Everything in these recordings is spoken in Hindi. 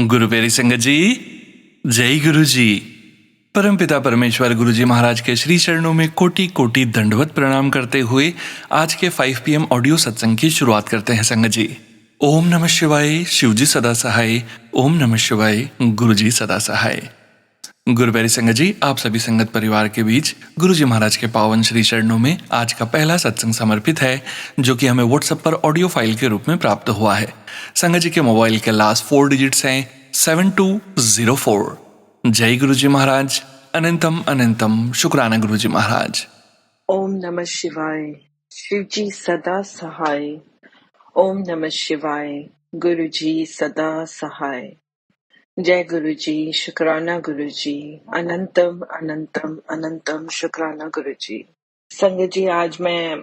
गुरु प्यारी संगत जी, जय गुरु जी। परमपिता परमेश्वर गुरु जी महाराज के श्री चरणों में कोटि कोटि दंडवत प्रणाम करते हुए आज के 5 PM ऑडियो सत्संग की शुरुआत करते हैं संगत जी। ओम नमः शिवाय, शिव जी सदा सहाय। ओम नमः शिवाय, गुरु जी सदा सहाय। गुरु प्यारी संगत जी, आप सभी संगत परिवार के बीच गुरु जी महाराज के पावन श्री चरणों में आज का पहला सत्संग समर्पित है, जो कि हमें व्हाट्सएप पर ऑडियो फाइल के रूप में प्राप्त हुआ है। संगत जी के मोबाइल के लास्ट 4 डिजिट्स हैं 7204। जय गुरु जी महाराज, अनंतम अनंतम शुक्राना गुरु जी महाराज। ओम नमः शिवाय, शिव जी सदा सहाय। ओम नमः शिवाय, गुरु जी सदा सहाय। जय गुरु जी, शुक्राना गुरु जी, अनंतम अनंतम अनंतम शुक्राना गुरु जी। संगत जी, आज मैं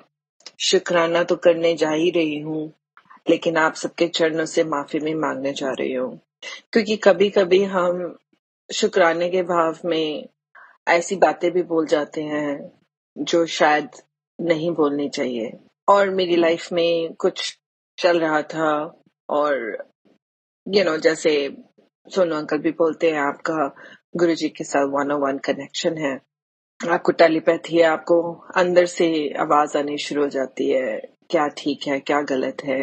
शुक्राना तो करने जा ही रही हूँ, लेकिन आप सबके चरणों से माफी भी मांगने जा रही हूँ, क्योंकि कभी कभी हम शुक्राने के भाव में ऐसी बातें भी बोल जाते हैं जो शायद नहीं बोलनी चाहिए। और मेरी लाइफ में कुछ चल रहा था, और जैसे सोनू अंकल भी बोलते हैं, आपका गुरुजी के साथ 101 कनेक्शन है, आपको टेलीपैथी है, आपको अंदर से आवाज आनी शुरू हो जाती है, क्या ठीक है क्या गलत है।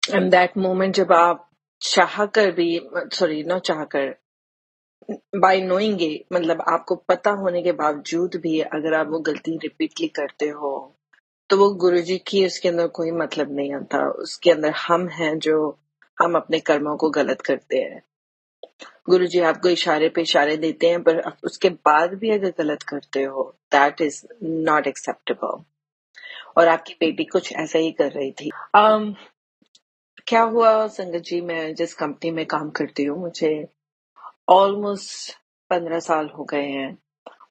एंड दैट मोमेंट जब आप चाह कर भी, सॉरी न चाह कर, बाय नोइंग इट, मतलब आपको पता होने के बावजूद भी अगर आप वो गलती रिपीटली करते हो, तो वो गुरुजी की उसके अंदर कोई मतलब नहीं आता। उसके अंदर हम हैं जो हम अपने कर्मों को गलत करते हैं। गुरुजी आपको इशारे पे इशारे देते हैं, पर उसके बाद भी अगर गलत करते हो, दैट इज नॉट एक्सेप्टेबल। और आपकी बेटी कुछ ऐसा ही कर रही थी। क्या हुआ संगत जी, मैं जिस कंपनी में काम करती हूँ, मुझे ऑलमोस्ट 15 साल हो गए हैं।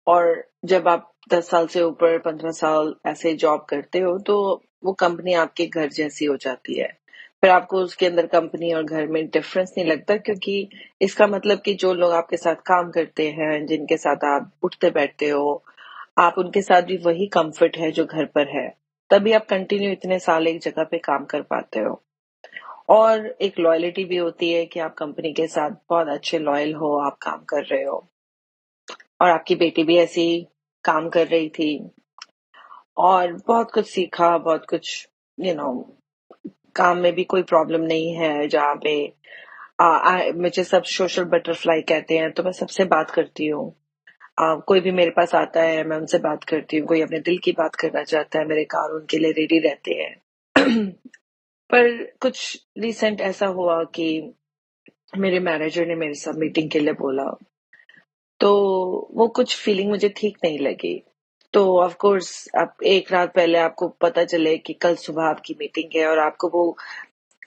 और जब आप 10 साल से ऊपर 15 साल ऐसे जॉब करते हो, तो वो कंपनी आपके घर जैसी हो जाती है। फिर आपको उसके अंदर कंपनी और घर में डिफरेंस नहीं लगता, क्योंकि इसका मतलब कि जो लोग आपके साथ काम करते हैं, जिनके साथ आप उठते बैठते हो, आप उनके साथ भी वही कंफर्ट है जो घर पर है। तभी आप कंटिन्यू इतने साल एक जगह पे काम कर पाते हो। और एक लॉयल्टी भी होती है कि आप कंपनी के साथ बहुत अच्छे लॉयल हो, आप काम कर रहे हो। और आपकी बेटी भी ऐसी काम कर रही थी, और बहुत कुछ सीखा, बहुत कुछ यू नो काम में भी कोई प्रॉब्लम नहीं है। जहाँ पे मुझे सब सोशल बटरफ्लाई कहते हैं, तो मैं सबसे बात करती हूँ। कोई भी मेरे पास आता है, मैं उनसे बात करती हूँ। कोई अपने दिल की बात करना चाहता है, मेरे कार उनके लिए रेडी रहते हैं। पर कुछ रिसेंट ऐसा हुआ कि मेरे मैनेजर ने मेरे साथ मीटिंग के लिए बोला, तो वो कुछ फीलिंग मुझे ठीक नहीं लगी। तो ऑफ कोर्स आप एक रात पहले आपको पता चले कि कल सुबह आपकी मीटिंग है, और आपको वो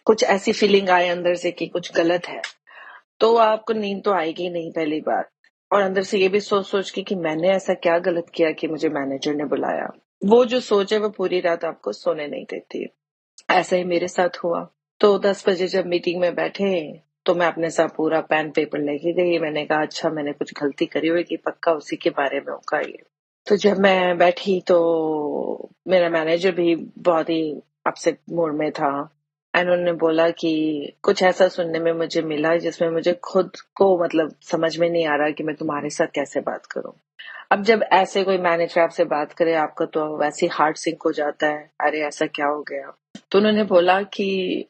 कुछ ऐसी फीलिंग आए अंदर से कि कुछ गलत है, तो आपको नींद तो आएगी नहीं पहली बार। और अंदर से ये भी सोच सोच के कि मैंने ऐसा क्या गलत किया कि मुझे मैनेजर ने बुलाया। वो जो सोच है वो पूरी रात आपको सोने नहीं देती। ऐसा ही मेरे साथ हुआ। तो 10 बजे जब मीटिंग में बैठे, तो मैं अपने साथ पूरा पेन पेपर लेके गई। मैंने कहा अच्छा, मैंने कुछ गलती करी होगी, पक्का उसी के बारे में होगा ये। तो जब मैं बैठी, तो मेरा मैनेजर भी बहुत ही अपसेट मूड में था। एंड उन्होंने बोला कि कुछ ऐसा सुनने में मुझे मिला जिसमें मुझे खुद को मतलब समझ में नहीं आ रहा कि मैं तुम्हारे साथ कैसे बात करूं। अब जब ऐसे कोई मैनेजर आपसे बात करे, आपका तो वैसे ही हार्ट सिंक हो जाता है, अरे ऐसा क्या हो गया। तो उन्होंने बोला कि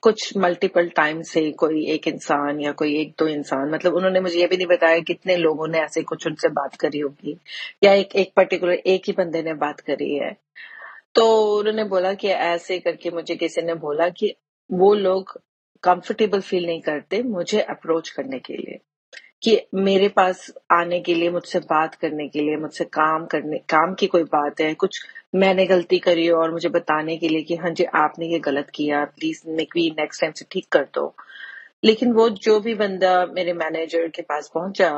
कुछ मल्टीपल टाइम से कोई एक इंसान या कोई एक दो इंसान, मतलब उन्होंने मुझे ये भी नहीं बताया कितने लोगों ने ऐसे कुछ उनसे बात करी होगी, या एक पर्टिकुलर एक ही बंदे ने बात करी है। तो उन्होंने बोला कि ऐसे करके मुझे किसी ने बोला कि वो लोग कंफर्टेबल फील नहीं करते मुझे अप्रोच करने के लिए, कि मेरे पास आने के लिए, मुझसे बात करने के लिए, मुझसे काम की कोई बात है, कुछ मैंने गलती करी हो, और मुझे बताने के लिए कि हाँ जी आपने ये गलत किया, प्लीज नेक्स्ट टाइम से ठीक कर दो। लेकिन वो जो भी बंदा मेरे मैनेजर के पास पहुंचा,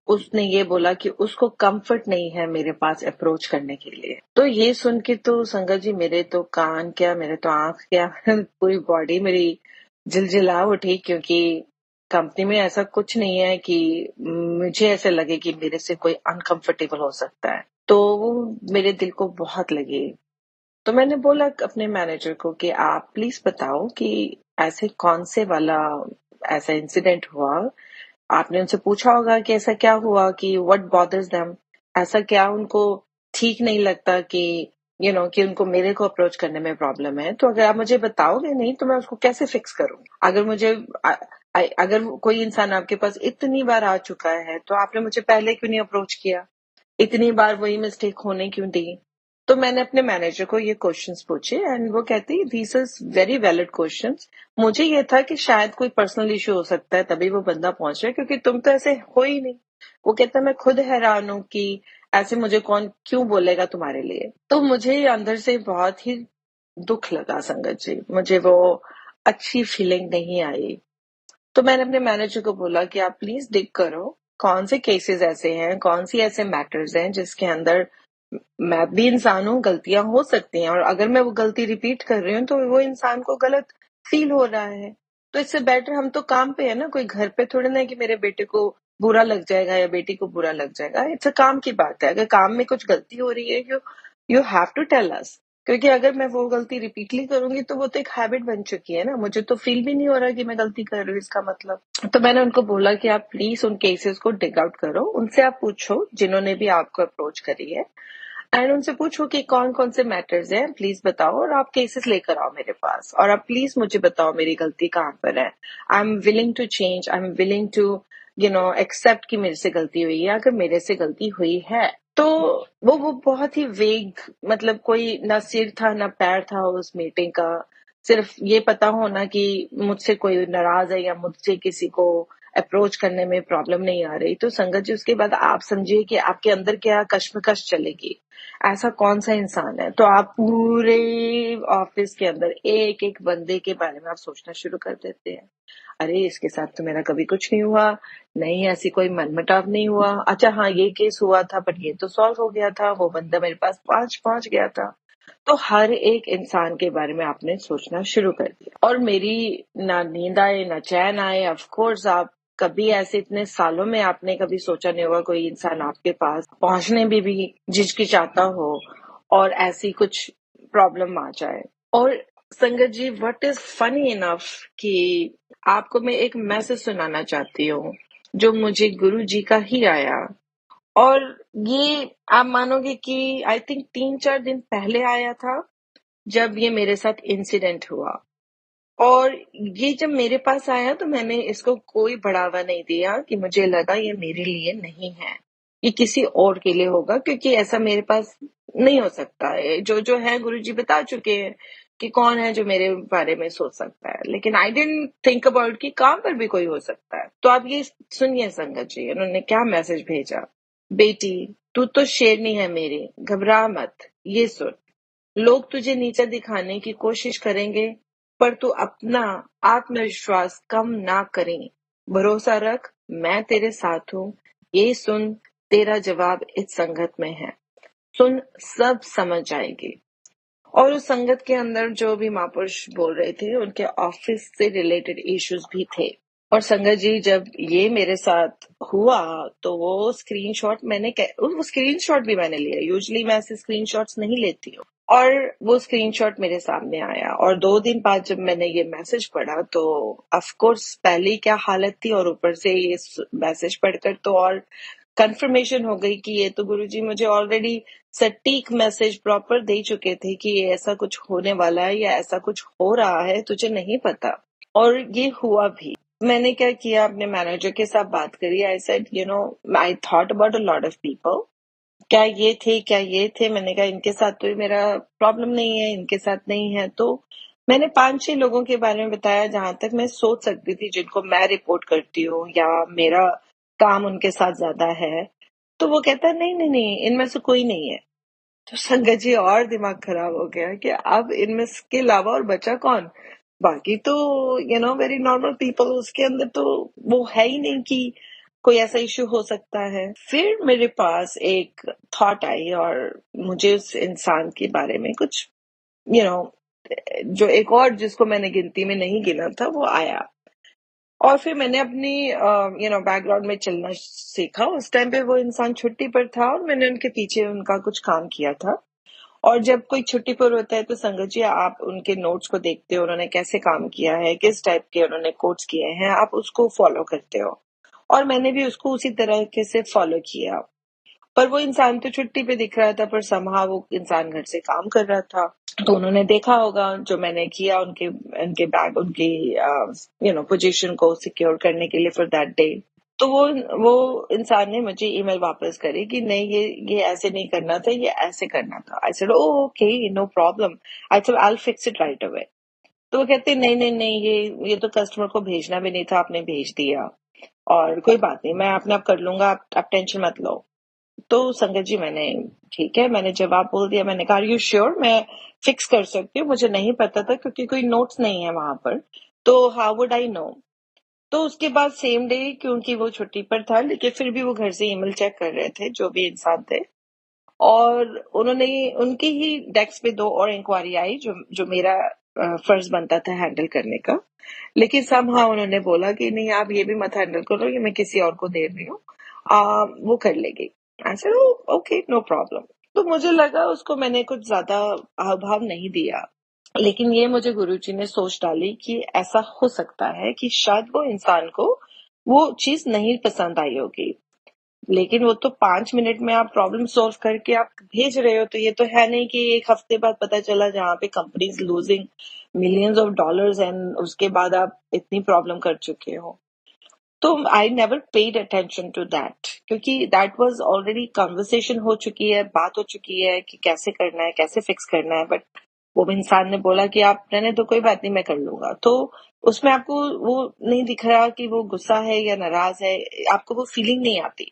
उसने ये बोला कि उसको कंफर्ट नहीं है मेरे पास अप्रोच करने के लिए। तो ये सुन के तो संगत जी, मेरे तो कान क्या, मेरे तो आंख क्या, पूरी बॉडी मेरी झिलझिला उठी, क्योंकि कंपनी में ऐसा कुछ नहीं है कि मुझे ऐसे लगे कि मेरे से कोई अनकंफर्टेबल हो सकता है। तो वो मेरे दिल को बहुत लगी। तो मैंने बोला अपने मैनेजर को कि आप प्लीज बताओ कि ऐसे कौन से वाला ऐसा इंसिडेंट हुआ, आपने उनसे पूछा होगा कि ऐसा क्या हुआ, कि व्हाट बॉदर्स देम, ऐसा क्या उनको ठीक नहीं लगता कि कि उनको मेरे को अप्रोच करने में प्रॉब्लम है। तो अगर आप मुझे बताओगे नहीं तो मैं उसको कैसे फिक्स करूँ? अगर मुझे अगर कोई इंसान आपके पास इतनी बार आ चुका है तो आपने मुझे पहले क्यों नहीं अप्रोच किया? इतनी बार वही मिस्टेक होने क्यों दी? तो मैंने अपने मैनेजर को ये क्वेश्चंस पूछे एंड वो कहती this is very valid questions. मुझे ये था कि शायद कोई पर्सनल इशू हो सकता है तभी वो बंदा पहुंच रहा है, क्योंकि तुम तो ऐसे हो ही नहीं। वो कहता मैं खुद हैरान हूं कि ऐसे मुझे कौन क्यों बोलेगा तुम्हारे लिए। तो मुझे अंदर से बहुत ही दुख लगा संगत जी, मुझे वो अच्छी फीलिंग नहीं आई। तो मैंने अपने मैनेजर को बोला कि आप प्लीज डिग करो, कौन से केसेस ऐसे हैं, कौन सी ऐसे मैटर्स हैं जिसके अंदर मैं भी इंसान हूँ, गलतियां हो सकती हैं, और अगर मैं वो गलती रिपीट कर रही हूँ तो वो इंसान को गलत फील हो रहा है। तो इससे बेटर हम तो काम पे है ना, कोई घर पे थोड़ी ना है कि मेरे बेटे को बुरा लग जाएगा या बेटी को बुरा लग जाएगा। इट्स अ काम की बात है, अगर काम में कुछ गलती हो रही है you you have to tell us, क्योंकि अगर मैं वो गलती रिपीटली करूंगी तो वो तो एक हैबिट बन चुकी है ना, मुझे तो फील भी नहीं हो रहा कि मैं गलती कर रही हूँ इसका मतलब। तो मैंने उनको बोला कि आप प्लीज उन केसेस को डिग आउट करो, उनसे आप पूछो जिन्होंने भी आपको अप्रोच करी है, एंड उनसे पूछो कि कौन कौन से मैटर्स हैं, प्लीज बताओ, और आप केसेस लेकर आओ मेरे पास, और आप प्लीज मुझे बताओ मेरी गलती कहाँ पर है। I am willing to change, I am willing to accept कि मेरे से गलती हुई है, अगर मेरे से गलती हुई है तो। वो बहुत ही वेग, मतलब कोई ना सिर था ना पैर था उस मीटिंग का, सिर्फ ये पता होना कि मुझसे कोई नाराज है या मुझसे किसी को अप्रोच करने में प्रॉब्लम नहीं आ रही। तो संगत जी उसके बाद आप समझिए कि आपके अंदर क्या कश्मकश चलेगी। ऐसा कौन सा इंसान है, तो आप पूरे ऑफिस के अंदर एक एक बंदे के बारे में आप सोचना शुरू कर देते हैं। अरे इसके साथ तो मेरा कभी कुछ नहीं हुआ, नहीं ऐसी कोई मनमुटाव नहीं हुआ, अच्छा हाँ ये केस हुआ था बट ये तो सॉल्व हो गया था, वो बंदा मेरे पास पहुंच गया था। तो हर एक इंसान के बारे में आपने सोचना शुरू कर दिया, और मेरी ना नींद आए ना चैन आए। ऑफ कोर्स आप कभी ऐसे इतने सालों में आपने कभी सोचा नहीं होगा कोई इंसान आपके पास पहुंचने में भी झिझकिचाता हो और ऐसी कुछ प्रॉब्लम आ जाए। और संगत जी व्हाट इज फनी इनफ कि आपको मैं एक मैसेज सुनाना चाहती हूँ जो मुझे गुरु जी का ही आया, और ये आप मानोगे कि आई थिंक 3-4 दिन पहले आया था जब ये मेरे साथ इंसिडेंट हुआ। और ये जब मेरे पास आया तो मैंने इसको कोई बढ़ावा नहीं दिया, कि मुझे लगा ये मेरे लिए नहीं है, ये किसी और के लिए होगा, क्योंकि ऐसा मेरे पास नहीं हो सकता है। जो है गुरुजी बता चुके हैं कि कौन है जो मेरे बारे में सोच सकता है, लेकिन आई डेंट थिंक अबाउट कि काम पर भी कोई हो सकता है। तो आप ये सुनिए संगत जी, उन्होंने क्या मैसेज भेजा। बेटी तू तो शेरनी है मेरी, घबरा मत, ये सुन, लोग तुझे नीचा दिखाने की कोशिश करेंगे पर तू अपना आत्मविश्वास कम ना करें, भरोसा रख, मैं तेरे साथ हूँ। ये सुन, तेरा जवाब इस संगत में है, सुन, सब समझ जाएगी। और उस संगत के अंदर जो भी महापुरुष बोल रहे थे उनके ऑफिस से रिलेटेड इश्यूज भी थे। और संगत जी जब ये मेरे साथ हुआ तो वो स्क्रीनशॉट वो स्क्रीनशॉट भी मैंने लिया, यूजुअली मैं ऐसे स्क्रीनशॉट्स नहीं लेती हूँ, और वो स्क्रीनशॉट मेरे सामने आया। और 2 दिन बाद जब मैंने ये मैसेज पढ़ा तो ऑफ कोर्स पहले क्या हालत थी, और ऊपर से ये मैसेज पढ़कर तो और कंफर्मेशन हो गई कि ये तो गुरुजी मुझे ऑलरेडी सटीक मैसेज प्रॉपर दे चुके थे कि ये ऐसा कुछ होने वाला है या ऐसा कुछ हो रहा है, तुझे नहीं पता। और ये हुआ भी। मैंने क्या किया, अपने मैनेजर के साथ बात करी। आई said I thought about a lot of people, क्या ये थे क्या ये थे, मैंने कहा इनके साथ तो मेरा प्रॉब्लम नहीं है, इनके साथ नहीं है। तो मैंने 5-6 लोगों के बारे में बताया जहां तक मैं सोच सकती थी, जिनको मैं रिपोर्ट करती हूँ या मेरा काम उनके साथ ज्यादा है। तो वो कहता है नहीं नहीं नहीं, इनमें से कोई नहीं है। तो संगत जी और दिमाग खराब हो गया कि अब इनमें के अलावा और बचा कौन। बाकी तो वेरी नॉर्मल पीपल, उसके अंदर तो वो है ही नहीं कि कोई ऐसा इश्यू हो सकता है। फिर मेरे पास एक थॉट आई और मुझे उस इंसान के बारे में कुछ यू नो जो एक और जिसको मैंने गिनती में नहीं गिना था वो आया। और फिर मैंने अपनी बैकग्राउंड में चलना सीखा। उस टाइम पे वो इंसान छुट्टी पर था और मैंने उनके पीछे उनका कुछ काम किया था। और जब कोई छुट्टी पर होता है तो संगत जी आप उनके नोट्स को देखते हो, उन्होंने कैसे काम किया है, किस टाइप के उन्होंने कोट्स किए हैं, आप उसको फॉलो करते हो। और मैंने भी उसको उसी तरीके से फॉलो किया। पर वो इंसान तो छुट्टी पे दिख रहा था, पर समहा वो इंसान घर से काम कर रहा था। तो उन्होंने देखा होगा जो मैंने किया उनके उनके बैग उनकी पोजीशन को सिक्योर करने के लिए फॉर दैट डे। तो वो इंसान ने मुझे ईमेल वापस करी कि नहीं, ये ऐसे नहीं करना था, ये ऐसे करना था। I said okay, no problem. I said I will fix it right away. तो वो कहते नहीं नहीं नहीं, ये तो कस्टमर को भेजना भी नहीं था, आपने भेज दिया, और कोई बात नहीं, मैं अपने आप कर लूंगा, आप टेंशन मत लो। तो संगत जी मैंने ठीक है, मैंने जवाब बोल दिया। मैंने कहा यू श्योर, मैं फिक्स कर सकती हूँ, मुझे नहीं पता था क्योंकि कोई नोट्स नहीं है वहां पर, तो हाउ वुड आई नो। तो उसके बाद सेम डे, क्योंकि वो छुट्टी पर था लेकिन फिर भी वो घर से ईमेल चेक कर रहे थे जो भी इंसान थे, और उन्होंने उनकी ही डेस्क पे दो और इंक्वायरी आई जो जो मेरा फर्ज बनता था हैंडल करने का। लेकिन समहाउ उन्होंने बोला कि नहीं, आप ये भी मत हैंडल करो, ये मैं किसी और को दे रही हूँ, वो कर लेगी। I said okay, no problem. तो मुझे लगा उसको मैंने कुछ ज्यादा भाव नहीं दिया, लेकिन ये मुझे गुरुजी ने सोच डाली कि ऐसा हो सकता है कि शायद वो इंसान को वो चीज नहीं पसंद आई होगी। लेकिन वो तो 5 मिनट में आप प्रॉब्लम सॉल्व करके आप भेज रहे हो, तो ये तो है नहीं कि एक हफ्ते बाद पता चला जहाँ पे companies losing millions of dollars and उसके बाद आप इतनी प्रॉब्लम कर चुके हो। तो I never paid attention to that, क्योंकि दैट वाज ऑलरेडी कन्वर्सेशन हो चुकी है, बात हो चुकी है कि कैसे करना है, कैसे फिक्स करना है। बट वो इंसान ने बोला कि आप रहने तो, कोई बात नहीं, मैं कर लूंगा। तो उसमें आपको वो नहीं दिख रहा कि वो गुस्सा है या नाराज है, आपको वो फीलिंग नहीं आती।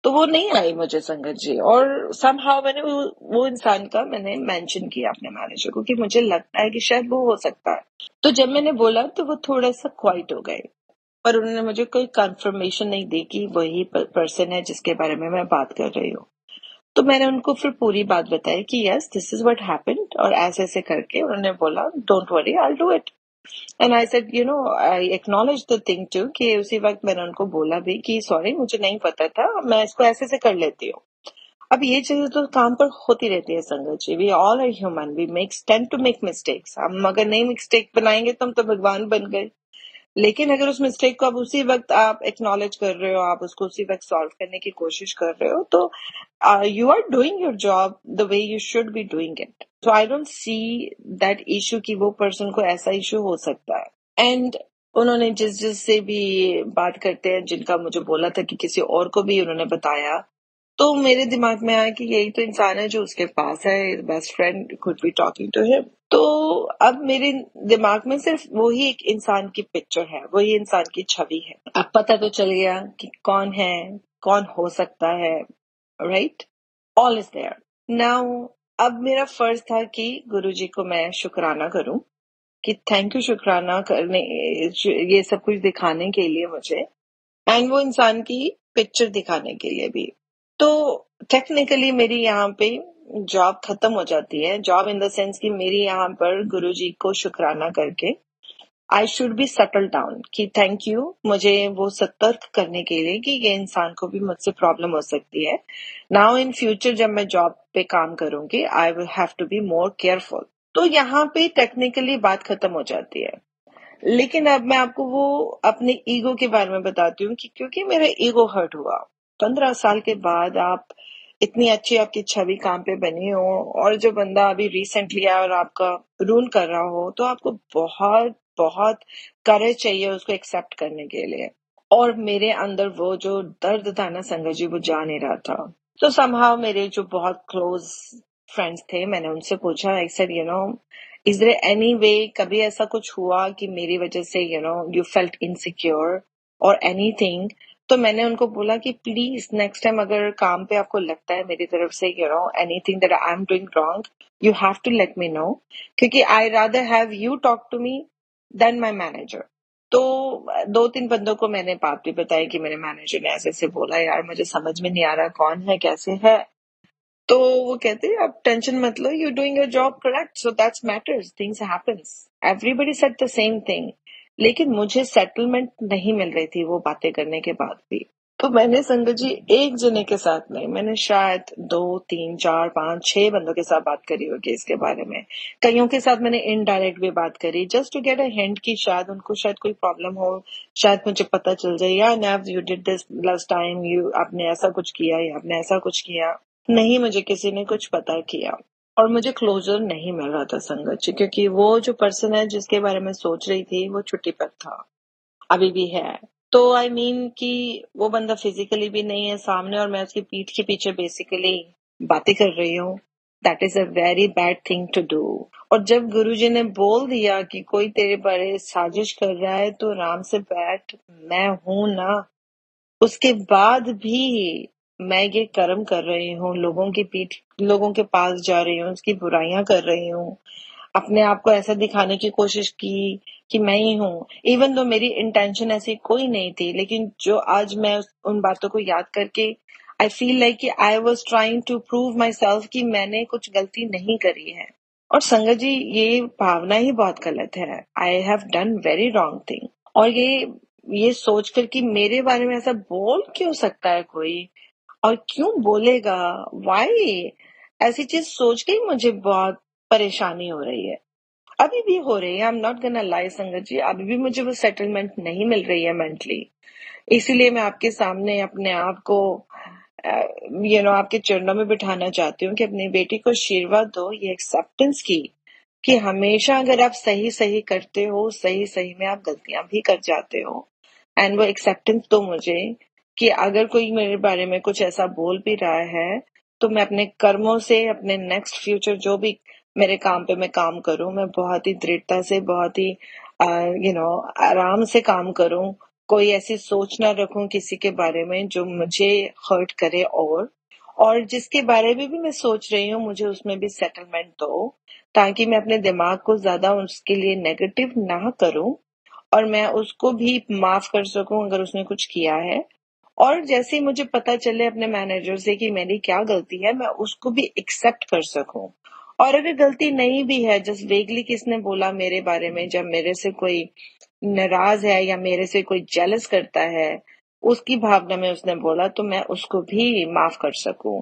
तो वो नहीं आई मुझे संगत जी। और समहाउ मैंने वो इंसान का मैंने मेंशन किया अपने मैनेजर को कि मुझे लगता है कि शायद वो हो सकता है। तो जब मैंने बोला तो वो थोड़ा सा क्वाइट हो गए, पर उन्होंने मुझे कोई कंफर्मेशन नहीं दी कि वही पर्सन है जिसके बारे में मैं बात कर रही हूँ। तो मैंने उनको फिर पूरी बात बताई कि yes, this is what happened, और ऐसे ऐसे करके उन्होंने बोला don't worry, I will do it. And I said I acknowledge the thing too, कि उसी वक्त मैंने उनको बोला भी कि सॉरी, मुझे नहीं पता था, मैं इसको ऐसे से कर लेती हूँ। अब ये चीजें तो काम पर होती रहती है Sangat ji, we all are human, we makes tend to make mistakes. हम अगर नहीं मिस्टेक बनाएंगे तो हम तो भगवान बन गए। लेकिन अगर उस मिस्टेक को आप उसी वक्त आप एक्नॉलेज कर रहे हो, आप उसको उसी वक्त सॉल्व करने की कोशिश कर रहे हो, तो you are doing your job the way you should be doing it. So I don't see that issue कि वो पर्सन को ऐसा इशू हो सकता है। एंड उन्होंने जिस जिस से भी बात करते हैं, जिनका मुझे बोला था कि किसी और को भी उन्होंने बताया, तो मेरे दिमाग में आया कि यही तो इंसान है जो उसके पास है, best friend could be talking to him. तो अब मेरे दिमाग में सिर्फ वही एक इंसान की पिक्चर है, वही इंसान की छवि है। अब पता तो चल गया कि कौन है, कौन हो सकता है, right? All is there now. अब मेरा फर्ज था कि गुरुजी को मैं शुक्राना करूं, कि थैंक यू, शुक्राना करने, ये सब कुछ दिखाने के लिए मुझे, एंड वो इंसान की पिक्चर दिखाने के लिए भी। तो टेक्निकली मेरी यहाँ पे जॉब खत्म हो जाती है, जॉब इन द सेंस कि मेरी यहाँ पर गुरुजी को शुक्राना करके I should be settle down, कि थैंक यू मुझे वो सतर्क करने के लिए कि ये इंसान को भी मुझसे प्रॉब्लम हो सकती है। नाउ इन फ्यूचर जब मैं जॉब पे काम करूंगी, I will have to be more careful. तो यहाँ पे टेक्निकली बात खत्म हो जाती है। लेकिन अब मैं आपको वो अपने ईगो के बारे में बताती हूँ कि क्योंकि मेरा ईगो हर्ट हुआ। 15 साल के बाद आप इतनी अच्छी आपकी छवि काम पे बनी हो, और जो बंदा अभी रिसेंटली आया और आपका रून कर रहा हो, तो आपको बहुत बहुत करेज चाहिए उसको एक्सेप्ट करने के लिए। और मेरे अंदर वो जो दर्द था ना संगत जी, वो जा नहीं रहा था। तो समहाउ मेरे जो बहुत क्लोज फ्रेंड्स थे, मैंने उनसे पूछा, I said is there any way, कभी ऐसा कुछ हुआ कि मेरी वजह से यू फेल्ट इनसिक्योर और एनीथिंग? तो मैंने उनको बोला कि प्लीज नेक्स्ट टाइम अगर काम पे आपको लगता है मेरी तरफ से anything that I am doing wrong, you have to let me know, क्योंकि I rather have you talk to me than my manager. तो 2-3 बंदों को मैंने बात भी बताई कि मेरे मैनेजर ने ऐसे ऐसे बोला, यार मुझे समझ में नहीं आ रहा कौन है कैसे है। तो वो कहते हैं आप टेंशन मत लो, you doing your job correct, so that's matters, things happens. Everybody said the same thing. लेकिन मुझे सेटलमेंट नहीं मिल रही थी वो बातें करने के बाद भी। तो मैंने संगत जी एक जने के साथ नहीं, मैंने शायद 2 3 4 5 6 बंदों के साथ बात करी होगी इसके बारे में। कईयों के साथ मैंने इनडायरेक्ट भी बात करी, just to get a hint कि शायद उनको शायद कोई प्रॉब्लम हो, शायद मुझे पता चल जाए, या naive you did this last time, you आपने ऐसा कुछ किया या आपने ऐसा कुछ किया। नहीं, मुझे किसी ने कुछ पता किया और मुझे क्लोजर नहीं मिल रहा था संगत जी, क्योंकि वो जो पर्सन है जिसके बारे में सोच रही थी वो छुट्टी पर था, अभी भी है। तो आई मीन कि वो बंदा फिजिकली भी नहीं है सामने और मैं उसकी पीठ के पीछे बेसिकली बातें कर रही हूँ। That is a very bad thing to do. और जब गुरुजी ने बोल दिया कि कोई तेरे बारे साजिश कर रहा है तो आराम से बैठ, मैं हूं ना, उसके बाद भी मैं ये कर्म कर रही हूँ, लोगों के पास जा रही हूँ, उसकी बुराइयां कर रही हूँ, अपने आप को ऐसा दिखाने की कोशिश की कि मैं ही हूँ, इवन दो मेरी इंटेंशन ऐसी कोई नहीं थी। लेकिन जो आज मैं उन बातों को याद करके आई फील लाइक कि I was trying to prove myself कि मैंने कुछ गलती नहीं करी है। और संगत जी, ये भावना ही बहुत गलत है। I have done very wrong thing. और ये सोच कर कि मेरे बारे में ऐसा बोल क्यों सकता है कोई, और क्यों बोलेगा, वाई, ऐसी चीज सोच के ही मुझे बहुत परेशानी हो रही है। अभी भी हो रही है, I am not gonna lie संगत जी, अभी भी मुझे वो सेटलमेंट नहीं मिल रही है मेंटली। इसीलिए मैं आपके सामने अपने आप को आपके चरणों में बिठाना चाहती हूँ कि अपनी बेटी को आशीर्वाद दो, ये एक्सेप्टेंस की कि हमेशा अगर आप सही सही करते हो, सही सही में आप गलतियां भी कर जाते हो। एंड वो एक्सेप्टेंस दो मुझे कि अगर कोई मेरे बारे में कुछ ऐसा बोल भी रहा है तो मैं अपने कर्मों से अपने नेक्स्ट फ्यूचर जो भी मेरे काम पे मैं काम करूं, मैं बहुत ही दृढ़ता से, बहुत ही आराम से काम करूं। कोई ऐसी सोच ना रखूं किसी के बारे में जो मुझे हर्ट करे, और जिसके बारे में भी मैं सोच रही हूँ मुझे उसमें भी सेटलमेंट दो, ताकि मैं अपने दिमाग को ज्यादा उसके लिए नेगेटिव ना करूं और मैं उसको भी माफ कर सकूं अगर उसने कुछ किया है। और जैसे ही मुझे पता चले अपने मैनेजर से कि मेरी क्या गलती है, मैं उसको भी एक्सेप्ट कर सकूं। और अगर गलती नहीं भी है, जस्ट वेगली किसने बोला मेरे बारे में, जब मेरे से कोई नाराज है या मेरे से कोई जेलस करता है, उसकी भावना में उसने बोला, तो मैं उसको भी माफ कर सकूं।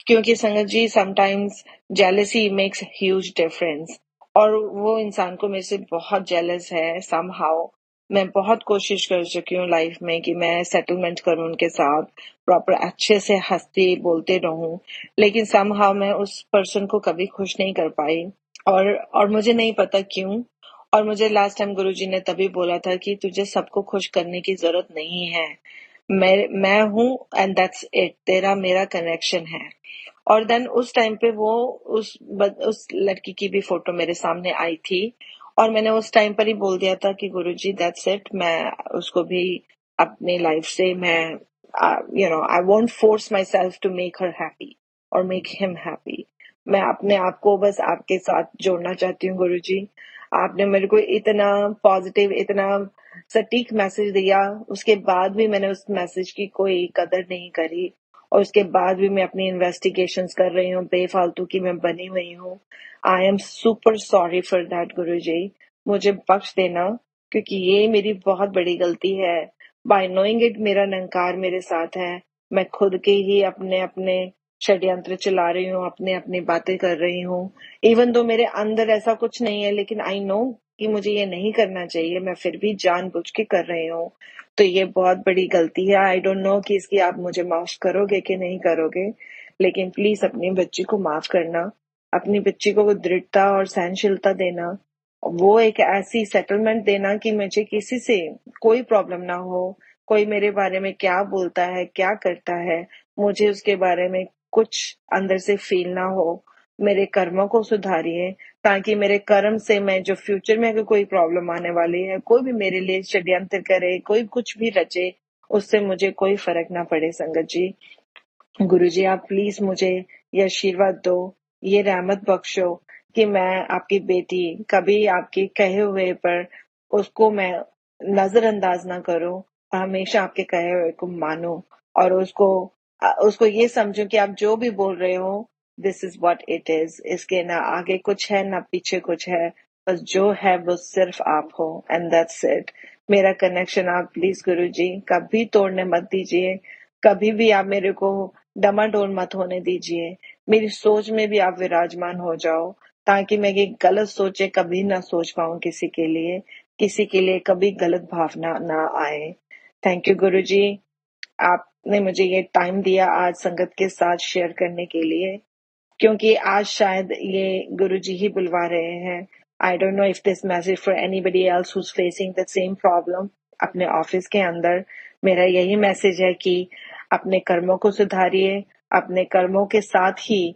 क्योंकि Sangat ji, sometimes jealousy makes huge difference, और वो इंसान को मेरे से बहुत जेलस है समहाउ। मैं बहुत कोशिश कर चुकी हूँ लाइफ में कि मैं सेटलमेंट करूँ उनके साथ, प्रॉपर अच्छे से हंसते बोलते रहूं, लेकिन समहाउ मैं उस पर्सन को कभी खुश नहीं कर पाई। और मुझे नहीं पता क्यों। और मुझे लास्ट टाइम गुरुजी ने तभी बोला था कि तुझे सबको खुश करने की जरूरत नहीं है, मैं हूँ एंड दैट्स इट, तेरा मेरा कनेक्शन है। और देन उस टाइम पे वो उस लड़की की भी फोटो मेरे सामने आई थी, और मैंने उस टाइम पर ही बोल दिया था कि गुरुजी दैट्स इट, मैं उसको भी अपनी लाइफ से मैं I won't force myself to make her happy और मेक हिम हैप्पी। मैं अपने आप को बस आपके साथ जोड़ना चाहती हूँ गुरुजी। आपने मेरे को इतना पॉजिटिव, इतना सटीक मैसेज दिया, उसके बाद भी मैंने उस मैसेज की कोई कदर नहीं करी, और उसके बाद भी मैं अपनी इन्वेस्टिगेशंस कर रही हूँ, बेफालतू की मैं बनी हुई हूँ। I am super sorry for that Guruji, मुझे बख्श देना, क्योंकि ये मेरी बहुत बड़ी गलती है। बाय नोइंग इट मेरा निरंकार मेरे साथ है, मैं खुद के ही अपने अपने षड्यंत्र चला रही हूँ, अपने अपनी बातें कर रही हूँ, इवन दो मेरे अंदर ऐसा कुछ नहीं है, लेकिन आई नो कि मुझे ये नहीं करना चाहिए, मैं फिर भी जानबूझ के कर रही हूँ। तो ये बहुत बड़ी गलती है। आई डोंट नो कि इसकी आप मुझे माफ करोगे कि नहीं करोगे, लेकिन प्लीज अपनी बच्ची को माफ करना, अपनी बच्ची को दृढ़ता और सहनशीलता देना, वो एक ऐसी सेटलमेंट देना कि मुझे किसी से कोई प्रॉब्लम ना हो। कोई मेरे बारे में क्या बोलता है, क्या करता है, मुझे उसके बारे में कुछ अंदर से फील ना हो। मेरे कर्मों को सुधारिए, ताकि मेरे कर्म से मैं जो फ्यूचर में अगर कोई प्रॉब्लम आने वाली है, कोई भी मेरे लिए षड्यंत्र करे, कोई कुछ भी रचे, उससे मुझे कोई फर्क ना पड़े। संगत जी, गुरुजी, आप प्लीज मुझे ये आशीर्वाद दो, ये रहमत बख्शो कि मैं आपकी बेटी कभी आपके कहे हुए पर उसको मैं नजरअंदाज ना करूं, और हमेशा आपके कहे हुए को मानूं, और उसको ये समझूं कि आप जो भी बोल रहे हो, this is what it is, इसके ना आगे कुछ है ना पीछे कुछ है, बस जो है वो सिर्फ आप हो, एंड दैट्स इट। मेरा कनेक्शन आप प्लीज गुरुजी कभी तोड़ने मत दीजिए। कभी भी आप मेरे को डमाडोल मत होने दीजिए। मेरी सोच में भी आप विराजमान हो जाओ, ताकि मैं ये गलत सोचें कभी ना सोच पाऊँ किसी के लिए कभी गलत भावना ना आए। थैंक यू गुरुजी, आपने मुझे ये टाइम दिया आज संगत के साथ शेयर करने के लिए, क्योंकि आज शायद ये गुरुजी ही बुलवा रहे हैं। I don't know if this message for anybody else who is facing the same problem अपने ऑफिस के अंदर। मेरा यही मैसेज है कि अपने कर्मों को सुधारिए, अपने कर्मों के साथ ही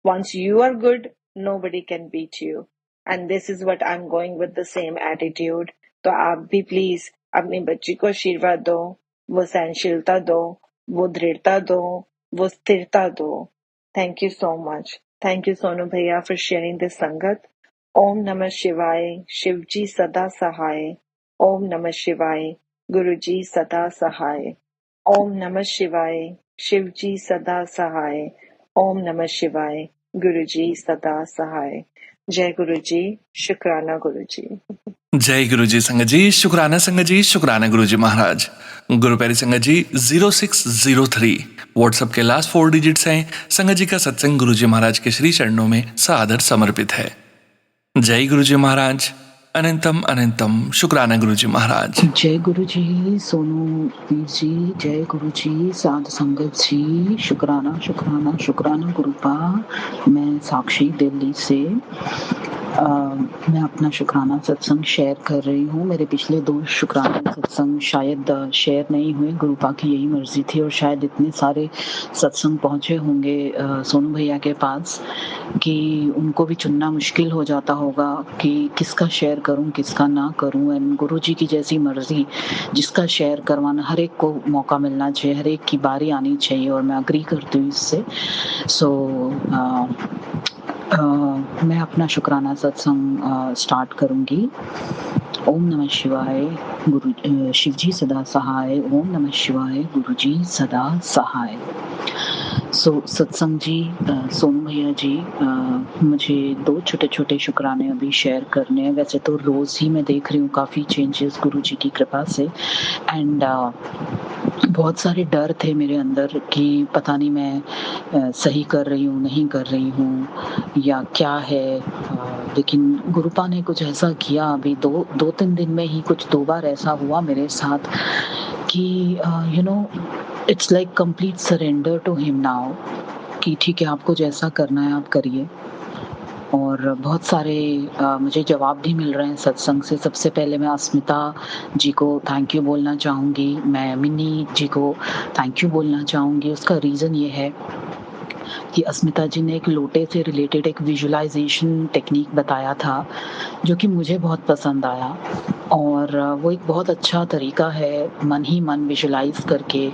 once you are good, nobody can beat you. And this is what I'm going with the same attitude. तो आप भी प्लीज अपनी बच्ची को आशीर्वाद दो, वो सहनशीलता दो, वो दृढ़ता दो, वो स्थिरता दो। Thank you so much. Thank you Sonu भैया फॉर शेयरिंग दिस संगत। ओम नमः शिवाय, शिव जी सदा सहाय। ओम नमः शिवाय, गुरु जी सदा सहाय। ओम नमः शिवाय, शिव जी सदा सहाय। ओम नमः शिवाय, गुरु जी सदा सहाय। जय गुरु जी, शुक्राना गुरु जी। जय गुरु जी संगत जी, शुक्राना संगत जी, शुक्राना गुरु जी महाराज। गुरु प्यारी संगत जी 0603 व्हाट्सएप के लास्ट 4 डिजिट्स हैं। संगत जी का सत्संग गुरु जी महाराज के श्री चरणों में सादर समर्पित है। जय गुरु जी महाराज, अनंतम अनंतम शुक्राना गुरु जी महाराज। जय गुरु जी, सोनू वीर जी, जय गुरु जी, साध संगत जी, शुक्राना शुक्राना शुक्राना गुरुपा। मैं साक्षी दिल्ली से मैं अपना शुक्राना सत्संग शेयर कर रही हूँ। मेरे पिछले 2 शुक्राना सत्संग शायद शेयर नहीं हुए, गुरुपा की यही मर्जी थी और शायद इतने सारे सत्संग पहुँचे होंगे सोनू भैया के पास कि उनको भी चुनना मुश्किल हो जाता होगा कि किसका शेयर करूं किसका ना करूं। एंड गुरु जी की जैसी मर्जी, जिसका शेयर करवाना, हर एक को मौका मिलना चाहिए, हर एक की बारी आनी चाहिए और मैं अग्री करती हूँ इससे। मैं अपना शुक्राना सत्संग स्टार्ट करूंगी। ओम नमः शिवाय, गुरु शिव जी सदा सहाय। ओम नमः शिवाय, गुरु जी सदा सहाय। सत्संग जी, सोनू भैया जी, मुझे 2 छोटे छोटे शुक्राने अभी शेयर करने हैं। वैसे तो रोज ही मैं देख रही हूँ काफ़ी चेंजेस गुरु जी की कृपा से। एंड बहुत सारे डर थे मेरे अंदर कि पता नहीं मैं सही कर रही हूँ नहीं कर रही हूँ या क्या है। लेकिन गुरुपा ने कुछ ऐसा किया अभी 2-3 दिन में ही, कुछ 2 बार ऐसा हुआ मेरे साथ कि it's like complete surrender to him now कि ठीक है, आपको जैसा करना है आप करिए। और बहुत सारे मुझे जवाब भी मिल रहे हैं सत्संग से। सबसे पहले मैं अस्मिता जी को थैंक यू बोलना चाहूँगी, मैं मिनी जी को थैंक यू बोलना चाहूँगी। उसका रीज़न ये है कि अस्मिता जी ने एक लोटे से रिलेटेड एक विजुअलाइजेशन टेक्निक बताया था जो कि मुझे बहुत पसंद आया और वो एक बहुत अच्छा तरीका है मन ही मन विजुअलाइज करके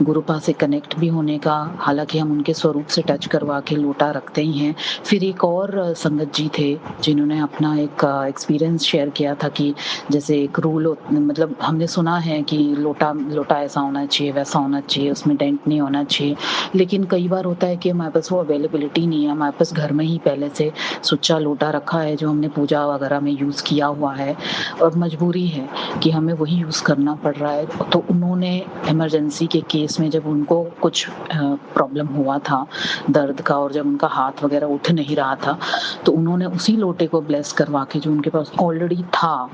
गुरुपा से कनेक्ट भी होने का। हालांकि हम उनके स्वरूप से टच करवा के लोटा रखते ही हैं। फिर एक और संगत जी थे जिन्होंने अपना एक एक्सपीरियंस शेयर किया था कि जैसे एक रूल, मतलब हमने सुना है कि लोटा ऐसा होना चाहिए वैसा होना चाहिए, उसमें डेंट नहीं होना चाहिए। लेकिन कई बार होता है कि हमारे पास वो अवेलेबिलिटी नहीं है, हमारे पास घर में ही पहले से सुच्चा लोटा रखा है जो हमने पूजा वगैरह में यूज़ किया हुआ है और मजबूरी है कि हमें वही यूज़ करना पड़ रहा है। तो उन्होंने इमरजेंसी के केस में जब उनको कुछ प्रॉब्लम हुआ था दर्द का और जब उनका हाथ वगैरह उठ नहीं रहा था तो उन्होंने उसी लोटे को ब्लेस करवा के जो उनके पास ऑलरेडी था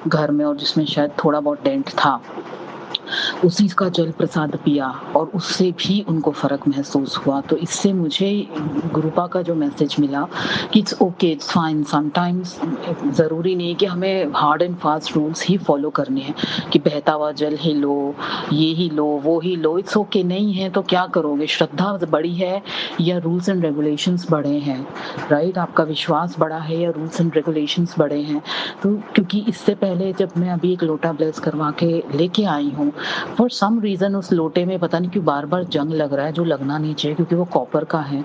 घर में और जिसमें शायद थोड़ा बहुत डेंट था, उसी का जल प्रसाद पिया और उससे भी उनको फर्क महसूस हुआ। तो इससे मुझे गुरुपा का जो मैसेज मिला कि it's okay, it's fine, sometimes ज़रूरी नहीं कि हमें hard and fast rules he follow करने हैं कि बहता हुआ जल ही लो, ये ही लो, वो ही लो। इट्स ओके नहीं है तो क्या करोगे, श्रद्धा बड़ी है या रूल्स एंड रेगुलेशंस बड़े हैं, राइट? आपका विश्वास बड़ा है या रूल्स एंड रेगुलेशंस बड़े हैं। तो क्योंकि इससे पहले जब मैं अभी एक लोटा ब्लेस करवा के लेके आई हूँ, फॉर सम रीज़न उस लोटे में पता नहीं क्यों बार बार जंग लग रहा है जो लगना नहीं चाहिए क्योंकि वो कॉपर का है।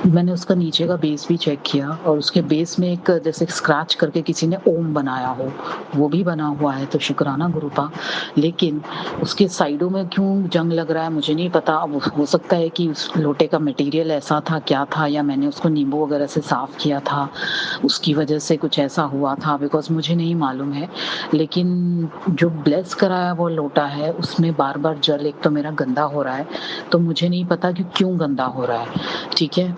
मैंने उसका नीचे का बेस भी चेक किया और उसके बेस में एक जैसे स्क्रैच करके किसी ने ओम बनाया हो, वो भी बना हुआ है, तो शुक्राना गुरुपा। लेकिन उसके साइडों में क्यों जंग लग रहा है मुझे नहीं पता। अब हो सकता है कि उस लोटे का मटेरियल ऐसा था, क्या था, या मैंने उसको नींबू वगैरह से साफ किया था, उसकी वजह से कुछ ऐसा हुआ था, बिकॉज मुझे नहीं मालूम है। लेकिन जो ब्लेस कराया वो लोटा है, उसमें बार बार जल एक तो मेरा गंदा हो रहा है, तो मुझे नहीं पता कि क्यों गंदा हो रहा है, ठीक है।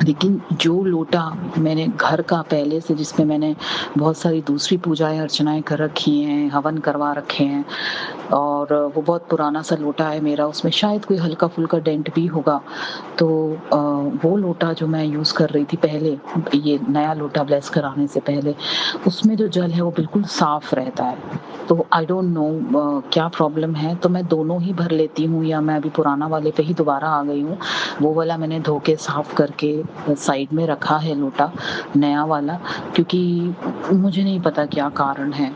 लेकिन जो लोटा मैंने घर का पहले से, जिसमें मैंने बहुत सारी दूसरी पूजाएं अर्चनाएं कर रखी हैं, हवन करवा रखे हैं, और वो बहुत पुराना सा लोटा है मेरा, उसमें शायद कोई हल्का फुल्का डेंट भी होगा। तो वो लोटा जो मैं यूज़ कर रही थी पहले, ये नया लोटा ब्लेस कराने से पहले, उसमें जो जल है वो बिल्कुल साफ रहता है। तो आई डोंट नो क्या प्रॉब्लम है, तो मैं दोनों ही भर लेती हूँ, या मैं अभी पुराना वाले पे ही दोबारा आ गई हूँ। वो वाला मैंने धो के साफ करके साइड में रखा है लोटा, नया वाला, क्योंकि मुझे नहीं पता क्या कारण है।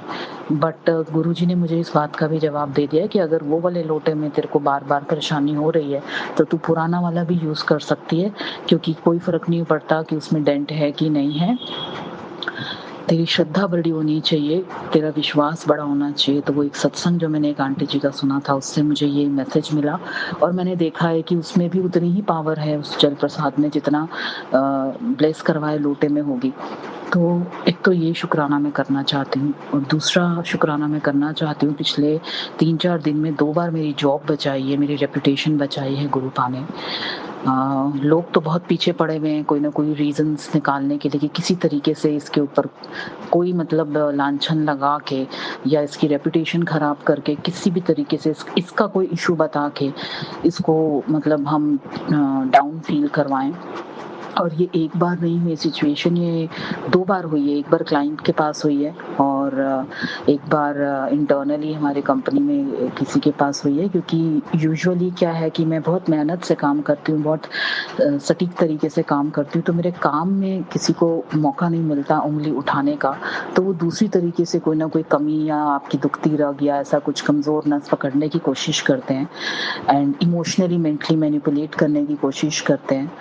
बट गुरुजी ने मुझे इस बात का भी जवाब दे दिया कि अगर वो वाले लोटे में तेरे को बार बार परेशानी हो रही है तो तू पुराना वाला भी यूज़ कर सकती है, क्योंकि कोई फर्क नहीं पड़ता कि उसमें डेंट है कि नहीं है। तेरी श्रद्धा बड़ी होनी चाहिए, तेरा विश्वास बड़ा होना चाहिए। तो वो एक सत्संग जो मैंने एक आंटी जी का सुना था, उससे मुझे ये मैसेज मिला, और मैंने देखा है कि उसमें भी उतनी ही पावर है उस जल प्रसाद में जितना ब्लेस करवाए लोटे में होगी। तो एक तो ये शुक्राना मैं करना चाहती हूँ, और दूसरा शुक्राना मैं करना चाहती हूँ, पिछले 3-4 दिन में 2 बार मेरी जॉब बचाई है, मेरी रेपुटेशन बचाई है गुरुपा ने। लोग तो बहुत पीछे पड़े हुए हैं कोई ना कोई रीजंस निकालने के लिए कि किसी तरीके से इसके ऊपर कोई मतलब लांछन लगा के या इसकी रेपुटेशन खराब करके किसी भी तरीके से इसका कोई इशू बता के इसको मतलब हम डाउन फील करवाएं। और ये एक बार नहीं हुई सिचुएशन, ये 2 बार हुई है। एक बार क्लाइंट के पास हुई है, और एक बार इंटरनली हमारे कंपनी में किसी के पास हुई है। क्योंकि यूजुअली क्या है कि मैं बहुत मेहनत से काम करती हूँ, बहुत सटीक तरीके से काम करती हूँ, तो मेरे काम में किसी को मौका नहीं मिलता उंगली उठाने का, तो वो दूसरी तरीके से कोई ना कोई कमी या आपकी दुखती रग या ऐसा कुछ कमज़ोर नस पकड़ने की कोशिश करते हैं, एंड इमोशनली मेंटली मैनिपुलेट करने की कोशिश करते हैं।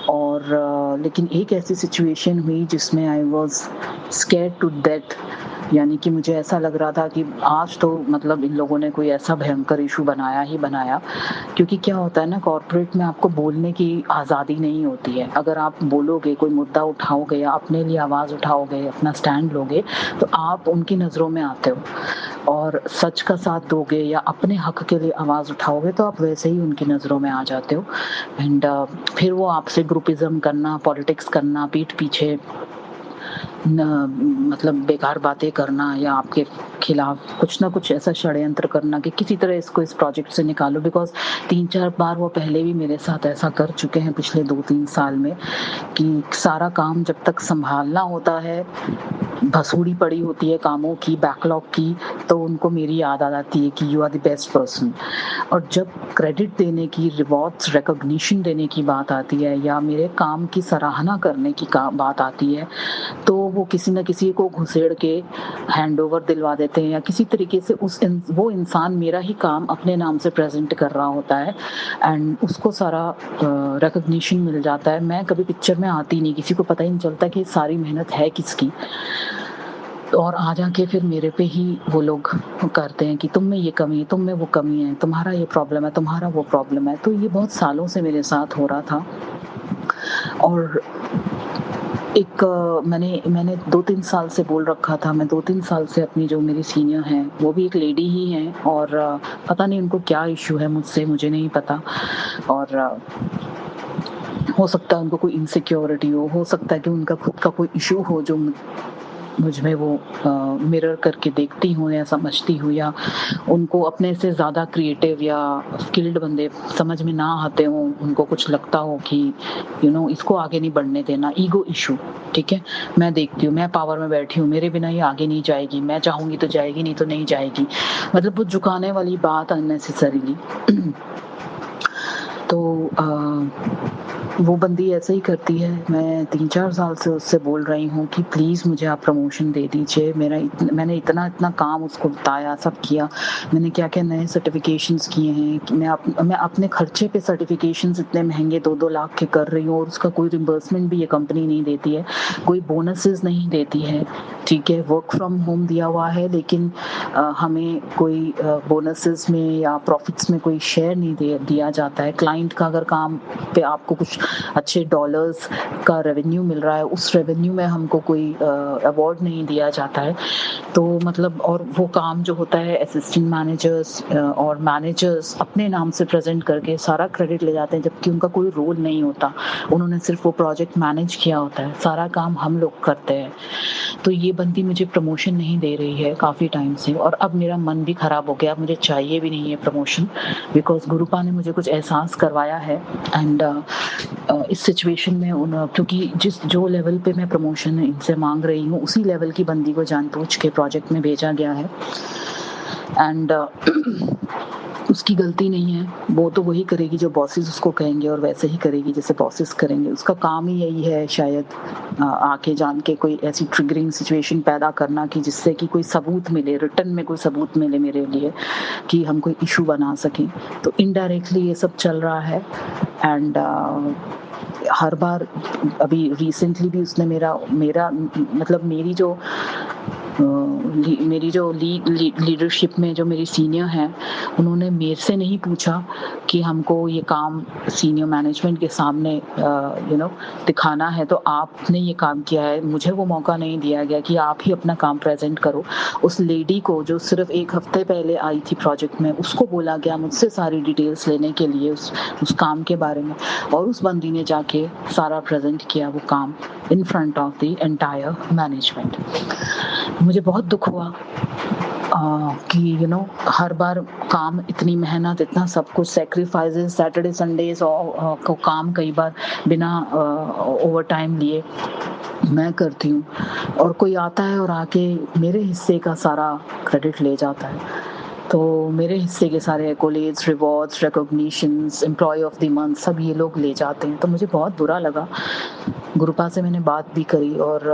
और लेकिन एक ऐसी सिचुएशन हुई जिसमें I was scared to death, यानी कि मुझे ऐसा लग रहा था कि आज तो मतलब इन लोगों ने कोई ऐसा भयंकर इशू बनाया ही बनाया। क्योंकि क्या होता है ना, कॉर्पोरेट में आपको बोलने की आज़ादी नहीं होती है। अगर आप बोलोगे, कोई मुद्दा उठाओगे या अपने लिए आवाज़ उठाओगे, अपना स्टैंड लोगे, तो आप उनकी नज़रों में आते हो, और सच का साथ दोगे या अपने हक के लिए आवाज़ उठाओगे तो आप वैसे ही उनकी नज़रों में आ जाते हो। एंड फिर वो आपसे ग्रुपिज्म करना, पॉलिटिक्स करना, पीठ पीछे मतलब बेकार बातें करना, या आपके खिलाफ कुछ ना कुछ ऐसा षड्यंत्र करना कि किसी तरह इसको इस प्रोजेक्ट से निकालो। बिकॉज 3-4 बार वो पहले भी मेरे साथ ऐसा कर चुके हैं पिछले 2-3 साल में, कि सारा काम जब तक संभालना होता है, भसूड़ी पड़ी होती है कामों की, बैकलॉग की, तो उनको मेरी याद आ जाती है कि you are the best person. और जब क्रेडिट देने की, रिवॉर्ड्स, रिकॉग्निशन देने की बात आती है, या मेरे काम की सराहना करने की बात आती है, तो वो किसी न किसी को घुसेड़ के हैंडओवर दिलवा देते हैं, या किसी तरीके से वो इंसान मेरा ही काम अपने नाम से प्रेजेंट कर रहा होता है, एंड उसको सारा रिकॉग्निशन मिल जाता है। मैं कभी पिक्चर में आती नहीं, किसी को पता ही नहीं चलता कि सारी मेहनत है किसकी। और आ जाके फिर मेरे पे ही वो लोग करते हैं कि तुम में ये कमी है, तुम में वो कमी है, तुम्हारा ये प्रॉब्लम है, तुम्हारा वो प्रॉब्लम है। तो ये बहुत सालों से मेरे साथ हो रहा था। और एक मैंने 2-3 साल से बोल रखा था, मैं 2-3 साल से अपनी जो मेरी सीनियर हैं, वो भी एक लेडी ही हैं, और पता नहीं उनको क्या इशू है मुझसे, मुझे नहीं पता। और हो सकता है उनको कोई इनसिक्योरिटी हो सकता है कि उनका खुद का कोई इशू हो जो मुझ में वो मिरर करके देखती हूँ या समझती हूँ, या उनको अपने से ज़्यादा क्रिएटिव या स्किल्ड बंदे समझ में ना आते हों, उनको कुछ लगता हो कि इसको आगे नहीं बढ़ने देना, ईगो इशू। ठीक है, मैं देखती हूँ, मैं पावर में बैठी हूँ, मेरे बिना ये आगे नहीं जाएगी, मैं चाहूँगी तो जाएगी, नहीं तो नहीं जाएगी, मतलब वो झुकाने वाली बात अननेसेसरीली। तो वो बंदी ऐसे ही करती है। मैं 3-4 साल से उससे बोल रही हूँ कि प्लीज़ मुझे आप प्रमोशन दे दीजिए। मैंने इतना काम उसको बताया, सब किया। मैंने क्या-क्या नए सर्टिफ़िकेशंस किए हैं कि मैं अपने खर्चे पे सर्टिफ़िकेशंस इतने महँगे 2-2 लाख के कर रही हूँ और उसका कोई रिम्बर्समेंट भी ये कंपनी नहीं देती है, कोई बोनसेस नहीं देती है, ठीक है? वर्क फ्रॉम होम दिया हुआ है लेकिन हमें कोई बोनसेस में या प्रॉफ़िट्स में कोई शेयर नहीं दिया जाता है। क्लाइंट का अगर काम पे आपको कुछ अच्छे डॉलर्स का रेवेन्यू मिल रहा है, उस रेवेन्यू में हमको कोई अवार्ड नहीं दिया जाता है। तो मतलब और वो काम जो होता है असिस्टेंट मैनेजर्स और मैनेजर्स अपने नाम से प्रेजेंट करके सारा क्रेडिट ले जाते हैं, जबकि उनका कोई रोल नहीं होता। उन्होंने सिर्फ वो प्रोजेक्ट मैनेज किया होता है, सारा काम हम लोग करते हैं। तो ये बंदी मुझे प्रमोशन नहीं दे रही है काफ़ी टाइम से और अब मेरा मन भी ख़राब हो गया। मुझे चाहिए भी नहीं है प्रमोशन, बिकॉज़ गुरुपा ने मुझे कुछ एहसास करवाया है। एंड इस सिचुएशन में क्योंकि जो लेवल पे मैं प्रमोशन इनसे मांग रही हूँ, उसी लेवल की बंदी को जानबूझ के प्रोजेक्ट में भेजा गया है। एंड उसकी गलती नहीं है, वो तो वही करेगी जो बॉसेस उसको कहेंगे और वैसे ही करेगी जैसे बॉसेस करेंगे। उसका काम ही यही है शायद, आके जान के कोई ऐसी ट्रिगरिंग सिचुएशन पैदा करना कि जिससे कि कोई सबूत मिले, रिटन में कोई सबूत मिले मेरे लिए कि हम कोई इशू बना सकें। तो इनडायरेक्टली ये सब चल रहा है। एंड हर बार अभी रिसेंटली भी उसने मेरा मतलब मेरी जो लीडरशिप में जो मेरी सीनियर हैं, उन्होंने मेरे से नहीं पूछा कि हमको ये काम सीनियर मैनेजमेंट के सामने दिखाना है, तो आपने ये काम किया है। मुझे वो मौका नहीं दिया गया कि आप ही अपना काम प्रेजेंट करो। उस लेडी को जो सिर्फ 1 हफ्ते पहले आई थी प्रोजेक्ट में, उसको बोला गया मुझसे सारी डिटेल्स लेने के लिए उस काम के बारे में, और उस बंदी ने जाके सारा प्रेजेंट किया वो काम in front of the entire management. मुझे बहुत दुख हुआ कि हर बार काम, इतनी मेहनत, इतना सब कुछ, सैक्रिफाइसेस, सैटरडे संडेज को काम कई बार बिना ओवर टाइम लिए मैं करती हूँ, और कोई आता है और आके मेरे हिस्से का सारा क्रेडिट ले जाता है। तो मेरे हिस्से के सारे accolades, rewards, recognitions, employee of the month सब ये लोग ले जाते हैं। तो मुझे बहुत बुरा लगा। गुरुपा से मैंने बात भी करी और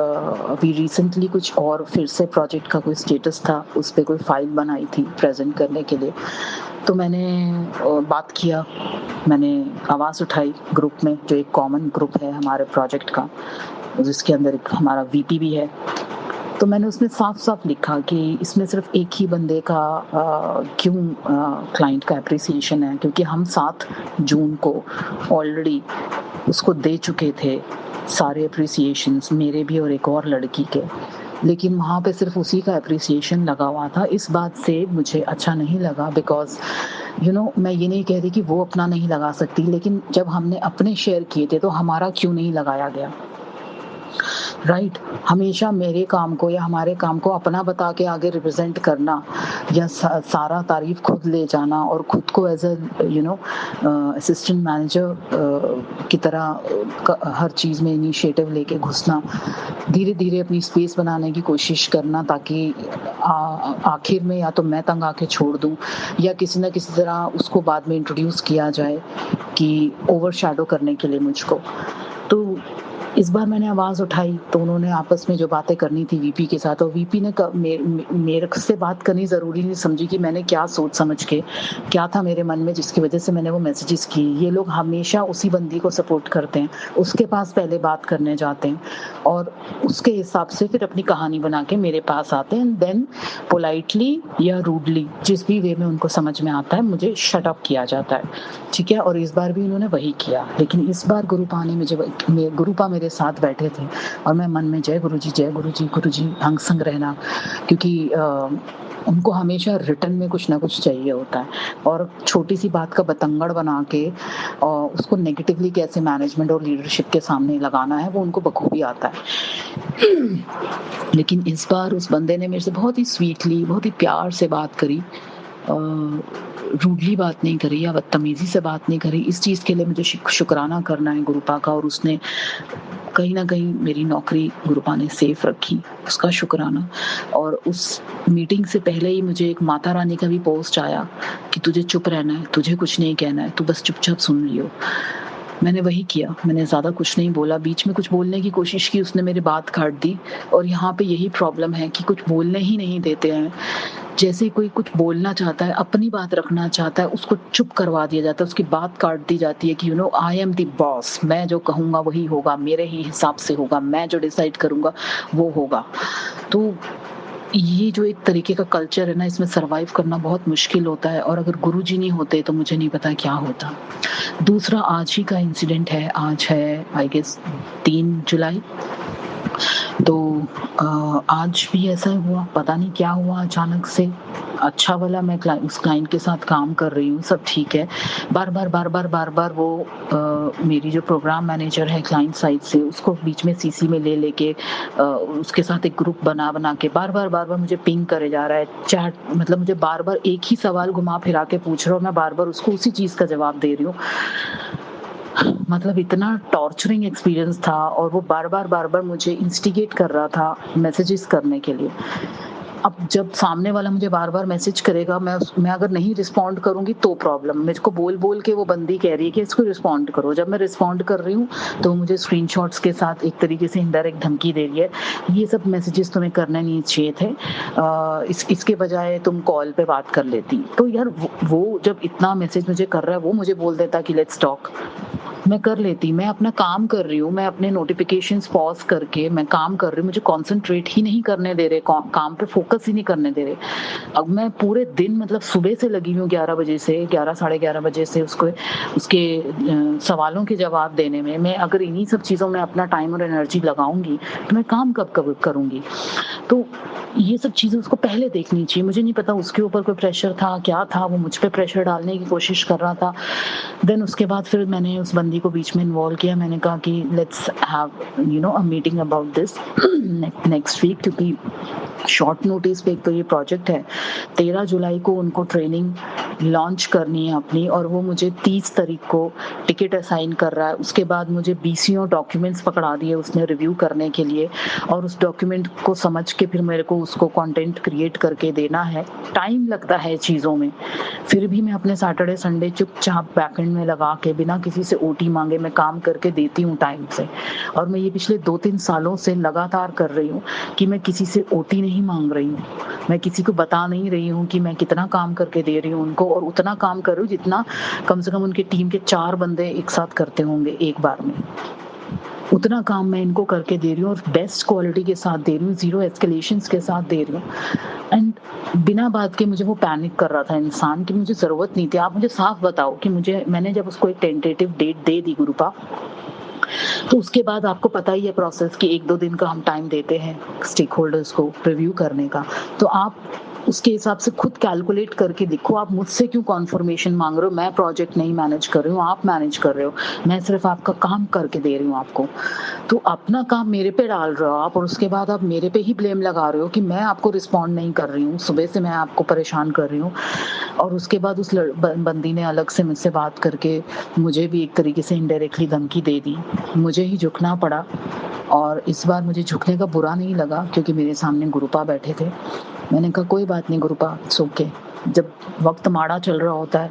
अभी रिसेंटली कुछ और फिर से प्रोजेक्ट का कोई स्टेटस था, उस पर कोई फाइल बनाई थी प्रेजेंट करने के लिए। तो मैंने बात किया, मैंने आवाज़ उठाई ग्रुप में, जो एक कॉमन ग्रुप है हमारे प्रोजेक्ट का, जिसके अंदर हमारा वीपी भी है। तो मैंने उसमें साफ-साफ लिखा कि इसमें सिर्फ एक ही बंदे का क्यों क्लाइंट का एप्रिसिएशन है, क्योंकि हम 7 जून को ऑलरेडी उसको दे चुके थे सारे एप्रिसिएशंस, मेरे भी और एक और लड़की के, लेकिन वहाँ पे सिर्फ उसी का एप्रिसिएशन लगा हुआ था। इस बात से मुझे अच्छा नहीं लगा, बिकॉज़ मैं ये नहीं कह रही कि वो अपना नहीं लगा सकती, लेकिन जब हमने अपने शेयर किए थे तो हमारा क्यों नहीं लगाया गया, राइट? हमेशा मेरे काम को या हमारे काम को अपना बता के आगे रिप्रेजेंट करना, या सारा तारीफ खुद ले जाना और खुद को एज असिस्टेंट मैनेजर की तरह हर चीज़ में इनिशिएटिव लेके घुसना, धीरे धीरे अपनी स्पेस बनाने की कोशिश करना, ताकि आखिर में या तो मैं तंग आके छोड़ दूं या किसी न किसी तरह उसको बाद में इंट्रोड्यूस किया जाए कि ओवरशैडो करने के लिए मुझको। तो इस बार मैंने आवाज़ उठाई तो उन्होंने आपस में जो बातें करनी थी वीपी के साथ, और वीपी ने मेरे से बात करनी ज़रूरी नहीं समझी कि मैंने क्या सोच समझ के, क्या था मेरे मन में जिसकी वजह से मैंने वो मैसेजेस की। ये लोग हमेशा उसी बंदी को सपोर्ट करते हैं, उसके पास पहले बात करने जाते हैं और उसके हिसाब से फिर अपनी कहानी बना के मेरे पास आते हैं, देन पोलाइटली या रूडली, जिस भी वे में उनको समझ में आता है, मुझे शट अप किया जाता है, ठीक है। और इस बार भी उन्होंने वही किया, लेकिन इस बार गुरुपा मेरे साथ बैठे थे और मैं मन में जय गुरुजी, जय गुरुजी, गुरुजी अंग संग रहना, क्योंकि उनको हमेशा रिटर्न में कुछ ना कुछ चाहिए होता है, और छोटी सी बात का बतंगड़ बना के उसको नेगेटिवली कैसे मैनेजमेंट और लीडरशिप के सामने लगाना है, वो उनको बखूबी आता है। लेकिन इस बार उस बंदे ने मेरे से बहुत ही स्वीटली, बहुत ही प्यार से बात करी, रूडली बात नहीं करी या बदतमीजी से बात नहीं करी। इस चीज़ के लिए मुझे शुक्राना करना है गुरुपा का, और उसने कहीं ना कहीं मेरी नौकरी गुरुपा ने सेफ रखी, उसका शुक्राना। और उस मीटिंग से पहले ही मुझे एक माता रानी का भी पोस्ट आया कि तुझे चुप रहना है, तुझे कुछ नहीं कहना है, तू बस चुपचाप सुन लियो। मैंने वही किया, मैंने ज़्यादा कुछ नहीं बोला, बीच में कुछ बोलने की कोशिश की, उसने मेरी बात काट दी और यहाँ पे यही प्रॉब्लम है कि कुछ बोलने ही नहीं देते हैं। जैसे ही कोई कुछ बोलना चाहता है, अपनी बात रखना चाहता है, उसको चुप करवा दिया जाता है, उसकी बात काट दी जाती है कि आई एम द बॉस, मैं जो कहूँगा वही होगा, मेरे ही हिसाब से होगा, मैं जो डिसाइड करूँगा वो होगा। तो ये जो एक तरीके का कल्चर है ना, इसमें सर्वाइव करना बहुत मुश्किल होता है और अगर गुरुजी नहीं होते तो मुझे नहीं पता क्या होता। दूसरा आज ही का इंसिडेंट है, आज है आई गेस 3 जुलाई। तो आज भी ऐसा ही हुआ, पता नहीं क्या हुआ अचानक से। अच्छा वाला मैं उस क्लाइंट के साथ काम कर रही हूँ, सब ठीक है। बार-बार वो मेरी जो प्रोग्राम मैनेजर है क्लाइंट साइड से, उसको बीच में सीसी में ले लेके उसके साथ एक ग्रुप बना के बार-बार मुझे पिंग करे जा रहा है। चैट मतलब मुझे बार-बार एक ही सवाल घुमा फिरा के पूछ रहा है और मैं बार-बार उसको उसी चीज़ का जवाब दे रही हूँ। मतलब इतना टॉर्चरिंग एक्सपीरियंस था और वो बार-बार मुझे इंस्टिगेट कर रहा था मैसेजेस करने के लिए। अब जब सामने वाला मुझे बार-बार मैसेज करेगा, मैं अगर नहीं रिस्पॉन्ड करूँगी तो प्रॉब्लम। मुझको बोल-बोल के वो बंदी कह रही है कि इसको रिस्पॉन्ड करो। जब मैं रिस्पॉन्ड कर रही हूँ, तो वो मुझे स्क्रीनशॉट्स के साथ एक तरीके से इनडायरेक्ट धमकी दे रही है। ये सब मैसेजेस तुम्हें करने नहीं चाहिए थे। इसके बजाय तुम कॉल पे बात कर लेती। तो यार वो जब इतना मैसेज मुझे कर रहा है, वो मुझे बोल देता कि लेट्स टॉक। मैं कर लेती, मैं अपना काम कर रही हूँ, मैं अपने नोटिफिकेशंस पॉज करके मैं काम कर रही हूँ, मुझे कंसंट्रेट ही नहीं करने दे रहे, काम पे फोकस ही नहीं करने दे रहे। अब मैं पूरे दिन मतलब सुबह से लगी हूँ 11 बजे से 11 साढ़े 11 बजे से उसके सवालों के जवाब देने में। मैं अगर इन्हीं सब चीज़ों में अपना टाइम और एनर्जी लगाऊंगी तो मैं काम कब करूंगी। तो ये सब चीज़ें उसको पहले देखनी चाहिए। मुझे नहीं पता उसके ऊपर कोई प्रेशर था, क्या था, वो मुझ पे प्रेशर डालने की कोशिश कर रहा था। देन उसके बाद फिर मैंने उस बंदी को बीच में इन्वॉल्व किया। मैंने कहा कि let's have a meeting about this next week, क्योंकि शॉर्ट नोटिस पे एक तो ये प्रोजेक्ट है। 13 जुलाई को उनको ट्रेनिंग लॉन्च करनी है अपनी और वो मुझे 30 तारीख को टिकट असाइन कर रहा है। उसके बाद मुझे बीसीओ डॉक्यूमेंट्स पकड़ा दिए उसने रिव्यू करने के लिए और उस डॉक्यूमेंट को समझ के फिर मेरे को उसको कंटेंट क्रिएट करके देना है। टाइम लगता है चीज़ों में, फिर भी मैं अपने सैटरडे संडे चुपचाप बैकएंड में लगा के बिना किसी से ओटी मांगे मैं काम करके देती हूँ टाइम से। और मैं ये पिछले 2-3 सालों से लगातार कर रही हूँ कि मैं किसी से ओटी नहीं मांग रही हूँ। मैं किसी को बता नहीं रही हूँ कि मैं कितना काम करके दे रही हूँ उनको, और उतना काम कर रही हूँ जितना कम से कम उनके टीम के 4 बंदे एक साथ करते होंगे एक बार में। उतना काम मैं इनको करके दे रही हूँ और बेस्ट क्वालिटी के साथ दे रही हूँ, ज़ीरो एस्केलेशंस के साथ दे रही हूँ। एंड बिना बात के मुझे वो पैनिक कर रहा था इंसान कि मुझे ज़रूरत नहीं थी। आप मुझे साफ बताओ कि मैंने जब उसको एक टेंटेटिव डेट दे दी गुरुपा, तो उसके बाद आपको पता ही है प्रोसेस कि 1-2 दिन का हम टाइम देते हैं स्टेक होल्डर्स को रिव्यू करने का। तो आप उसके हिसाब से खुद कैलकुलेट करके देखो, आप मुझसे क्यों कॉन्फर्मेशन मांग रहे हो? मैं प्रोजेक्ट नहीं मैनेज कर रही हूँ, आप मैनेज कर रहे हो। मैं सिर्फ आपका काम करके दे रही हूँ आपको। तो अपना काम मेरे पे डाल रहे हो आप और उसके बाद आप मेरे पे ही ब्लेम लगा रहे हो कि मैं आपको रिस्पॉन्ड नहीं कर रही हूँ, सुबह से मैं आपको परेशान कर रही हूँ। और उसके बाद उस बंदी ने अलग से मुझसे बात करके मुझे भी एक तरीके से इनडायरेक्टली धमकी दे दी। मुझे ही झुकना पड़ा और इस बार मुझे झुकने का बुरा नहीं लगा क्योंकि मेरे सामने गुरुपा बैठे थे। मैंने कहा कोई बात नहीं गुरुपा, इट्स ओके। जब वक्त माड़ा चल रहा होता है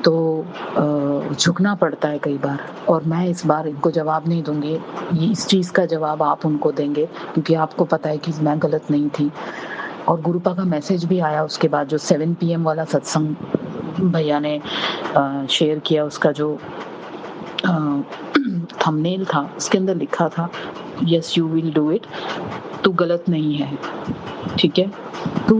तो झुकना पड़ता है कई बार, और मैं इस बार इनको जवाब नहीं दूंगी। ये इस चीज़ का जवाब आप उनको देंगे क्योंकि आपको पता है कि मैं गलत नहीं थी। और गुरुपा का मैसेज भी आया उसके बाद, जो 7 PM वाला सत्संग भैया ने शेयर किया, उसका जो थंबनेल था उसके अंदर लिखा था yes you will do it, तू गलत नहीं है, ठीक है। तो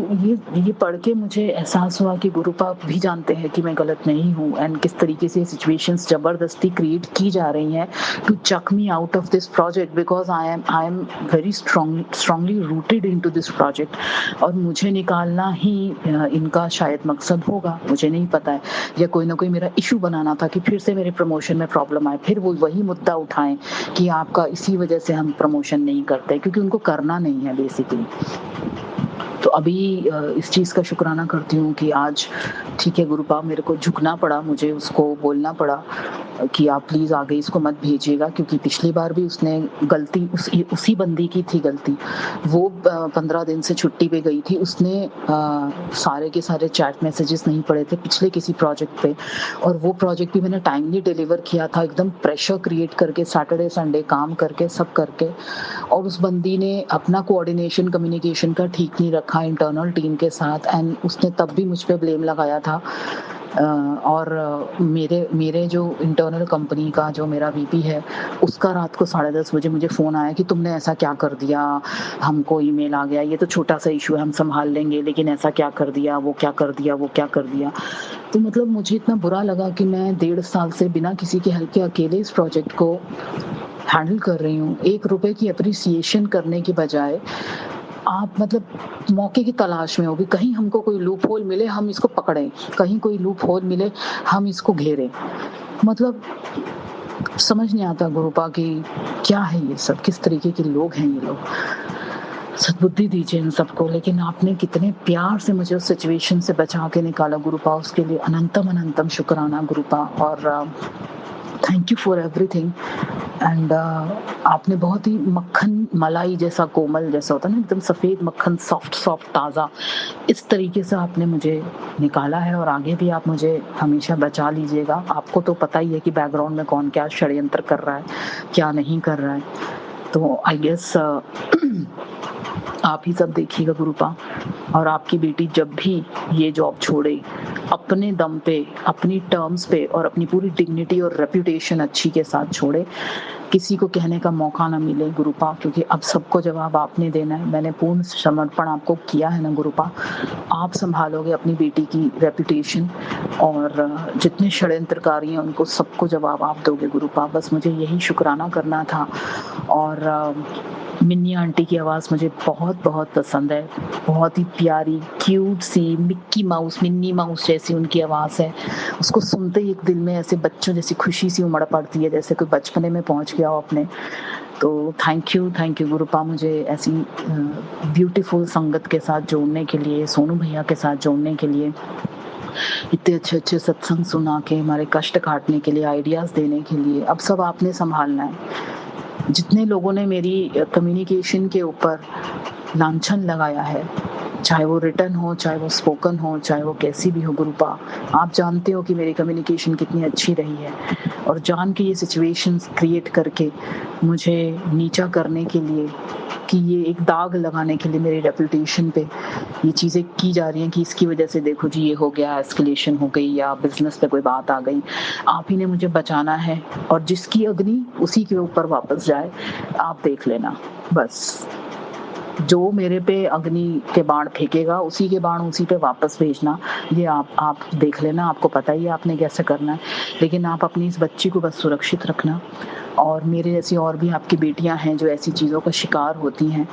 ये पढ़ के मुझे एहसास हुआ कि गुरुपा भी जानते हैं कि मैं गलत नहीं हूँ एंड किस तरीके से सिचुएशंस जबरदस्ती क्रिएट की जा रही हैं to chuck me out of this project, because I am very strongly rooted into this project. और मुझे निकालना ही इनका शायद मकसद होगा, मुझे नहीं पता है। या कोई ना कोई मेरा इशू बनाना था कि फिर से मेरे प्रमोशन में प्रॉब्लम आए, फिर वो वही मुद्दा उठाएं कि आपका इसी वजह से हम प्रमोशन नहीं करते, क्योंकि उनको करना नहीं है बेसिकली। तो अभी इस चीज़ का शुक्राना करती हूँ कि आज ठीक है गुरुपा, मेरे को झुकना पड़ा, मुझे उसको बोलना पड़ा कि आप प्लीज़ आगे इसको मत भेजिएगा, क्योंकि पिछली बार भी उसने गलती उसी बंदी की थी गलती। वो 15 दिन से छुट्टी पे गई थी, उसने सारे के सारे चैट मैसेजेस नहीं पढ़े थे पिछले किसी प्रोजेक्ट पे, और वो प्रोजेक्ट भी मैंने टाइमली डिलीवर किया था, एकदम प्रेशर क्रिएट करके सैटरडे संडे काम करके सब करके। और उस बंदी ने अपना कोऑर्डिनेशन कम्युनिकेशन का ठीक नहीं रखा इंटरनल टीम के साथ, एंड उसने तब भी मुझ पे ब्लेम लगाया था। और मेरे जो इंटरनल कंपनी का जो मेरा वीपी है, उसका रात को 10:30 बजे मुझे फ़ोन आया कि तुमने ऐसा क्या कर दिया, हमको ईमेल आ गया, ये तो छोटा सा इशू है, हम संभाल लेंगे, लेकिन ऐसा क्या कर दिया, वो क्या कर दिया, वो क्या कर दिया। तो मतलब मुझे इतना बुरा लगा कि मैं 1.5 साल से बिना किसी की हेल्प के अकेले इस प्रोजेक्ट को हैंडल कर रही हूँ। 1 रुपए की एप्रिसिएशन करने की बजाय आप मतलब मौके की तलाश में हो कि कहीं हमको कोई लूप होल मिले, हम इसको पकड़ें, कहीं कोई लूप होल मिले, हम इसको घेरें। मतलब समझ नहीं आता गुरुपा कि क्या है ये सब, किस तरीके के लोग हैं ये लोग। सद्बुद्धि दीजिए इन सबको। लेकिन आपने कितने प्यार से मुझे उस सिचुएशन से बचा के निकाला गुरुपा, उसके लिए अनंतम अनंतम शुक्राना गुरुपा। और thank you for everything. And आपने बहुत ही मक्खन मलाई जैसा, कोमल जैसा होता है ना, एकदम सफ़ेद मक्खन, सॉफ्ट सॉफ्ट ताज़ा, इस तरीके से आपने मुझे निकाला है। और आगे भी आप मुझे हमेशा बचा लीजिएगा। आपको तो पता ही है कि बैकग्राउंड में कौन क्या षड्यंत्र कर रहा है, क्या नहीं कर रहा है। तो आई गेस आप ही सब देखिएगा गुरुपा। और आपकी बेटी जब भी ये जॉब छोड़े, अपने दम पे, अपनी टर्म्स पे और अपनी पूरी डिग्निटी और रेप्यूटेशन अच्छी के साथ छोड़े, किसी को कहने का मौका ना मिले गुरुपा, क्योंकि अब सबको जवाब आपने देना है। मैंने पूर्ण समर्पण आपको किया है ना गुरुपा। आप संभालोगे अपनी बेटी की रेप्यूटेशन, और जितने षड्यंत्रकारी हैं उनको सबको जवाब आप दोगे गुरुपा। बस मुझे यही शुक्राना करना था। और मिन्नी आंटी की आवाज़ मुझे बहुत बहुत पसंद है, बहुत ही प्यारी, क्यूट सी, मिक्की माउस, मिन्नी माउस जैसी उनकी आवाज़ है। उसको सुनते ही एक दिल में ऐसे बच्चों जैसी खुशी सी उमड़ पड़ती है, जैसे कोई बचपने में पहुंच गया हो अपने। तो थैंक यू गुरुपा, मुझे ऐसी ब्यूटीफुल संगत के साथ जोड़ने के लिए, सोनू भैया के साथ जोड़ने के लिए, इतने अच्छे अच्छे सत्संग सुना के हमारे कष्ट काटने के लिए, आइडियाज़ देने के लिए। अब सब आपने संभालना है। जितने लोगों ने मेरी कम्युनिकेशन के ऊपर लांछन लगाया है, चाहे वो रिटर्न हो, चाहे वो स्पोकन हो, चाहे वो कैसी भी हो गुरुपा, आप जानते हो कि मेरी कम्युनिकेशन कितनी अच्छी रही है। और जान के ये सिचुएशंस क्रिएट करके मुझे नीचा करने के लिए, कि ये एक दाग लगाने के लिए मेरी रेपुटेशन पे ये चीज़ें की जा रही हैं कि इसकी वजह से देखो जी ये हो गया, एस्केलेशन हो गई, या बिजनेस पे कोई बात आ गई। आप ही ने मुझे बचाना है, और जिसकी अग्नि उसी के ऊपर वापस जाए, आप देख लेना। बस जो मेरे पे अग्नि के बाण फेंकेगा, उसी के बाण उसी पे वापस भेजना। ये आप देख लेना, आपको पता ही है आपने कैसे करना है। लेकिन आप अपनी इस बच्ची को बस सुरक्षित रखना। और मेरे जैसी और भी आपकी बेटियां हैं जो ऐसी चीज़ों का शिकार होती हैं,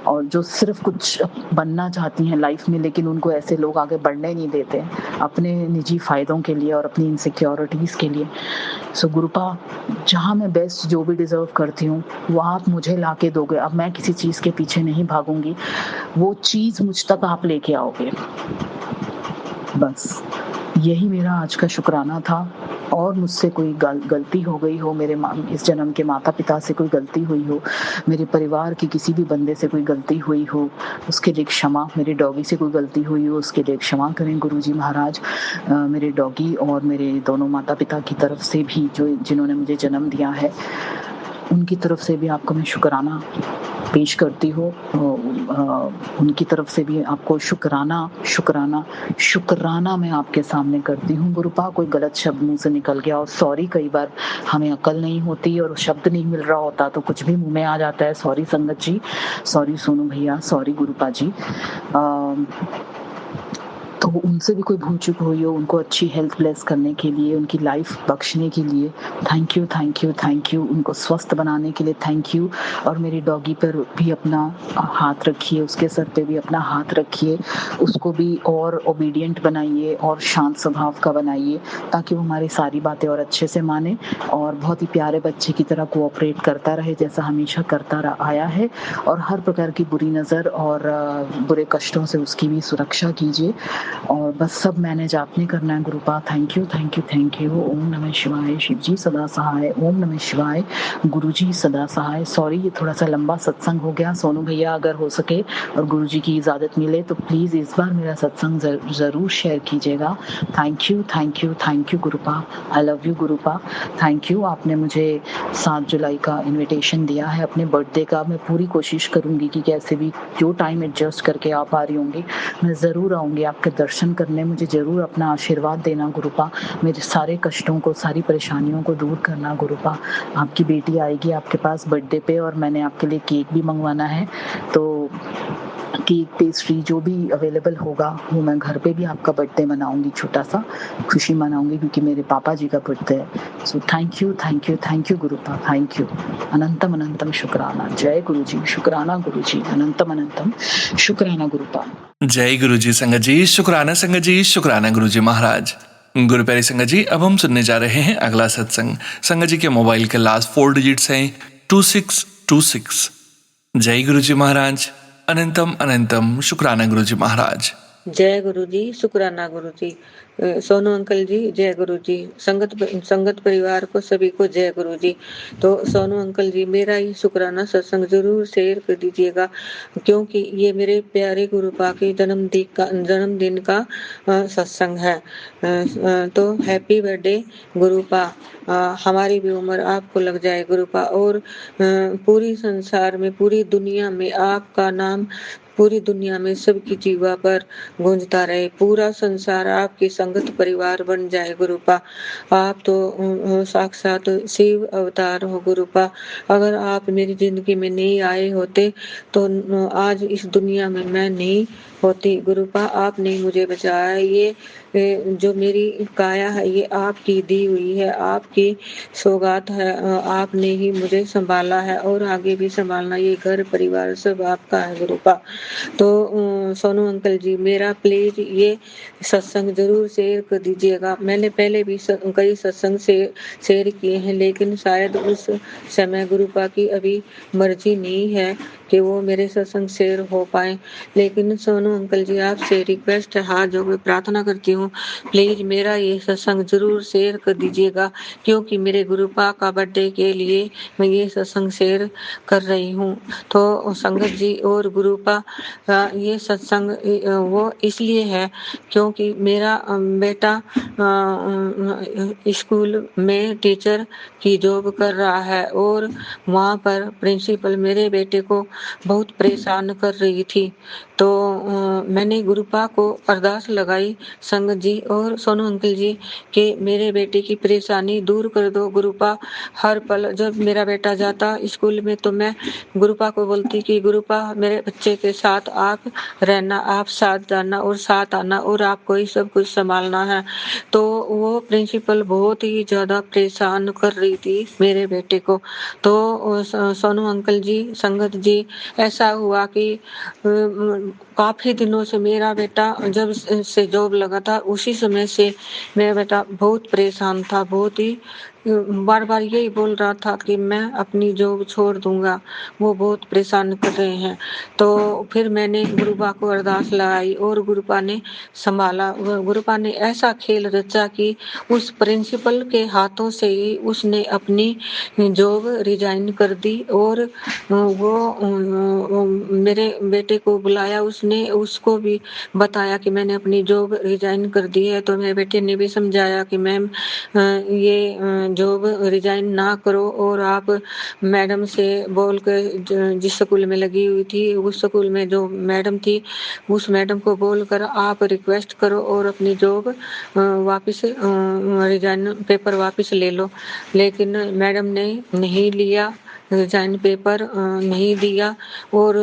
और जो सिर्फ कुछ बनना चाहती हैं लाइफ में, लेकिन उनको ऐसे लोग आगे बढ़ने नहीं देते अपने निजी फ़ायदों के लिए और अपनी इनसिक्योरिटीज़ के लिए। सो गुरुपा, जहाँ मैं बेस्ट जो भी डिज़र्व करती हूँ वो आप मुझे ला के दोगे। अब मैं किसी चीज़ के पीछे नहीं भागूंगी, वो चीज़ मुझ तक आप लेके आओगे। बस यही मेरा आज का शुक्राना था। और मुझसे कोई गलती हो गई हो, मेरे इस जन्म के माता पिता से कोई गलती हुई हो, मेरे परिवार के किसी भी बंदे से कोई गलती हुई हो, उसके लिए क्षमा। मेरे डॉगी से कोई गलती हुई हो, उसके लिए क्षमा करें गुरुजी महाराज। मेरे डॉगी और मेरे दोनों माता पिता की तरफ से भी, जो जिन्होंने मुझे जन्म दिया है, उनकी तरफ से भी आपको मैं शुक्राना पेश करती हूँ। उनकी तरफ से भी आपको शुक्राना मैं आपके सामने करती हूँ गुरुपा। कोई गलत शब्द मुंह से निकल गया, और सॉरी, कई बार हमें अकल नहीं होती और शब्द नहीं मिल रहा होता तो कुछ भी मुंह में आ जाता है। सॉरी संगत जी, सॉरी सोनू भैया, सॉरी गुरुपा जी। तो उनसे भी कोई भूल चूक हुई हो, उनको अच्छी हेल्थ ब्लेस करने के लिए, उनकी लाइफ बख्शने के लिए thank you, thank you, thank you. उनको स्वस्थ बनाने के लिए थैंक यू। और मेरी डॉगी पर भी अपना हाथ रखिए, उसके सर पे भी अपना हाथ रखिए, उसको भी और ओबीडिएंट बनाइए और शांत स्वभाव का बनाइए, ताकि वो हमारी सारी बातें और अच्छे से माने और बहुत ही प्यारे बच्चे की तरह कोऑपरेट करता रहे, जैसा हमेशा करता आया है। और हर प्रकार की बुरी नज़र और बुरे कष्टों से उसकी भी सुरक्षा कीजिए। और बस सब मैनेज आपने करना है Gurupa. Thank you, thank you, thank you. ओम नमः शिवाय। शिव जी सदा सहाय। ओम नमः शिवाय। गुरु जी सदा सहाय। सॉरी, ये थोड़ा सा लंबा सत्संग हो गया। सोनू भैया अगर हो सके और गुरु जी की इजाज़त मिले तो प्लीज़ इस बार मेरा सत्संग ज़रूर शेयर कीजिएगा। Thank you, thank you, thank you गुरुपा। I love you Gurupa. Thank you. आपने मुझे 7 जुलाई का इनविटेशन दिया है अपने बर्थडे का। मैं पूरी कोशिश करूँगी कि कैसे भी जो टाइम एडजस्ट करके आ पा रही होंगी मैं ज़रूर आऊँगी आपके दर्शन करने। मुझे ज़रूर अपना आशीर्वाद देना गुरुपा। मेरे सारे कष्टों को, सारी परेशानियों को दूर करना गुरुपा। आपकी बेटी आएगी आपके पास बर्थडे पे और मैंने आपके लिए केक भी मंगवाना है, तो केक, पेस्ट्री जो भी अवेलेबल होगा वो मैं घर पे भी आपका बर्थडे मनाऊंगी, छोटा सा खुशी मनाऊंगी, क्योंकि मेरे पापा जी का बर्थडे है। So thank you, thank you, thank you Gurupa. Thank you. अनंतम अनंतम शुक्राना। जय गुरु जी। शुक्राना गुरु जी। अनंतम अनंतम शुक्राना गुरुपा। जय गुरु जी संगत जी, शुक्राना संगत जी, शुक्राना गुरु जी महाराज। गुरु प्यारे संगत जी, अब हम सुनने जा रहे हैं अगला सत्संग। संगत जी के मोबाइल के लास्ट 4 डिजिट्स हैं 2626। जय गुरु जी महाराज। अनंतम अनंतम शुक्राना गुरु जी महाराज। जय गुरु जी, शुक्राना गुरु जी। सोनू अंकल जी जय गुरु जी। संगत परिवार को सभी को जय गुरु जी। तो सोनू अंकल जी, मेरा ही शुक्राना सत्संग जरूर शेयर कर दीजिएगा, क्योंकि ये मेरे प्यारे गुरुपा के जन्मदिन का सत्संग है। तो हैप्पी बर्थडे गुरुपा। हमारी भी उम्र आपको लग जाए गुरुपा, और पूरी संसार में, पूरी दुनिया में आपका नाम, पूरी दुनिया में सबकी जीवा पर गूंजता रहे। पूरा संसार आपकी संगत परिवार बन जाए गुरुपा। आप तो साक्षात शिव अवतार हो गुरुपा। अगर आप मेरी जिंदगी में नहीं आए होते तो आज इस दुनिया में मैं नहीं होती गुरुपा। आपने मुझे बचाया। ये जो मेरी काया है ये आपकी दी हुई है, आपकी सौगात है। आपने ही मुझे संभाला है और आगे भी संभालना। ये घर परिवार सब आपका है गुरुपा। तो सोनू अंकल जी, मेरा प्लीज ये सत्संग जरूर शेयर कर दीजिएगा। मैंने पहले भी कई सत्संग से शेयर किए हैं, लेकिन शायद उस समय गुरुपा की अभी मर्जी नहीं है कि वो मेरे सत्संग शेयर हो पाए। लेकिन सोनू अंकल जी, आपसे रिक्वेस्ट है, हाथ जोड़ के प्रार्थना करती हूँ, प्लीज मेरा ये सत्संग जरूर शेयर कर दीजिएगा, क्योंकि मेरे गुरुपा का बर्थडे के लिए मैं ये सत्संग शेयर कर रही हूँ। तो संगत जी और गुरुपा, ये सत्संग वो इसलिए है क्योंकि मेरा बेटा स्कूल में टीचर की जॉब कर रहा है, और वहाँ पर प्रिंसिपल मेरे बेटे को बहुत परेशान कर रही थी। तो मैंने गुरुपा को अरदास लगाई, संगत जी और सोनू अंकल जी, कि मेरे बेटे की परेशानी दूर कर दो गुरुपा। हर पल जब मेरा बेटा जाता स्कूल में तो मैं गुरुपा को बोलती कि गुरुपा, मेरे बच्चे के साथ आप रहना, आप साथ जाना और साथ आना, और आपको ही सब कुछ संभालना है। तो वो प्रिंसिपल बहुत ही ज्यादा परेशान कर रही थी मेरे बेटे को। तो सोनू अंकल जी, संगत जी, ऐसा हुआ कि काफी दिनों से मेरा बेटा जब से जॉब लगा था उसी समय से मेरा बेटा बहुत परेशान था, बहुत ही बार बार यही बोल रहा था कि मैं अपनी जॉब छोड़ दूंगा, वो बहुत परेशान कर रहे हैं। तो फिर मैंने गुरुपा को अरदास लगाई और गुरुपा ने संभाला। गुरुपा ने ऐसा खेल रचा कि उस प्रिंसिपल के हाथों से ही उसने अपनी जॉब रिजाइन कर दी, और वो मेरे बेटे को बुलाया, उसने उसको भी बताया कि मैंने अपनी जॉब रिजाइन कर दी है। तो मेरे बेटे ने भी समझाया कि मैम ये जॉब रिजाइन ना करो, और आप मैडम से बोल कर, जिस स्कूल में लगी हुई थी उस स्कूल में जो मैडम थी उस मैडम को बोलकर आप रिक्वेस्ट करो और अपनी जॉब वापस रिजाइन पेपर वापस ले लो। लेकिन मैडम ने नहीं लिया, रिजाइन पेपर नहीं दिया और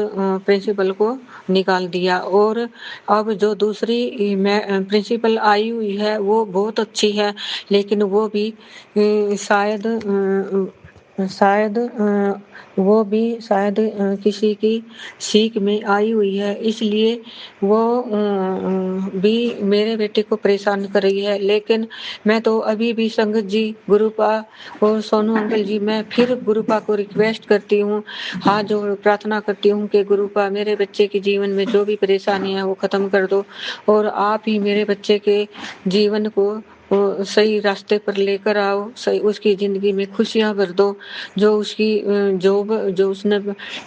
प्रिंसिपल को निकाल दिया। और अब जो दूसरी प्रिंसिपल आई हुई है वो बहुत अच्छी है, लेकिन वो भी शायद किसी की सीख में आई हुई है, इसलिए वो भी मेरे बेटे को परेशान कर रही है। लेकिन मैं तो अभी भी संगत जी, गुरुपा और सोनू अंकल जी, मैं फिर गुरुपा को रिक्वेस्ट करती हूँ, हाथ जोड़ प्रार्थना करती हूँ कि गुरुपा मेरे बच्चे के जीवन में जो भी परेशानी है वो खत्म कर दो और आप ही मेरे बच्चे के जीवन को वो सही रास्ते पर लेकर आओ, सही उसकी जिंदगी में खुशियां भर दो। जो उसकी जॉब जो उसने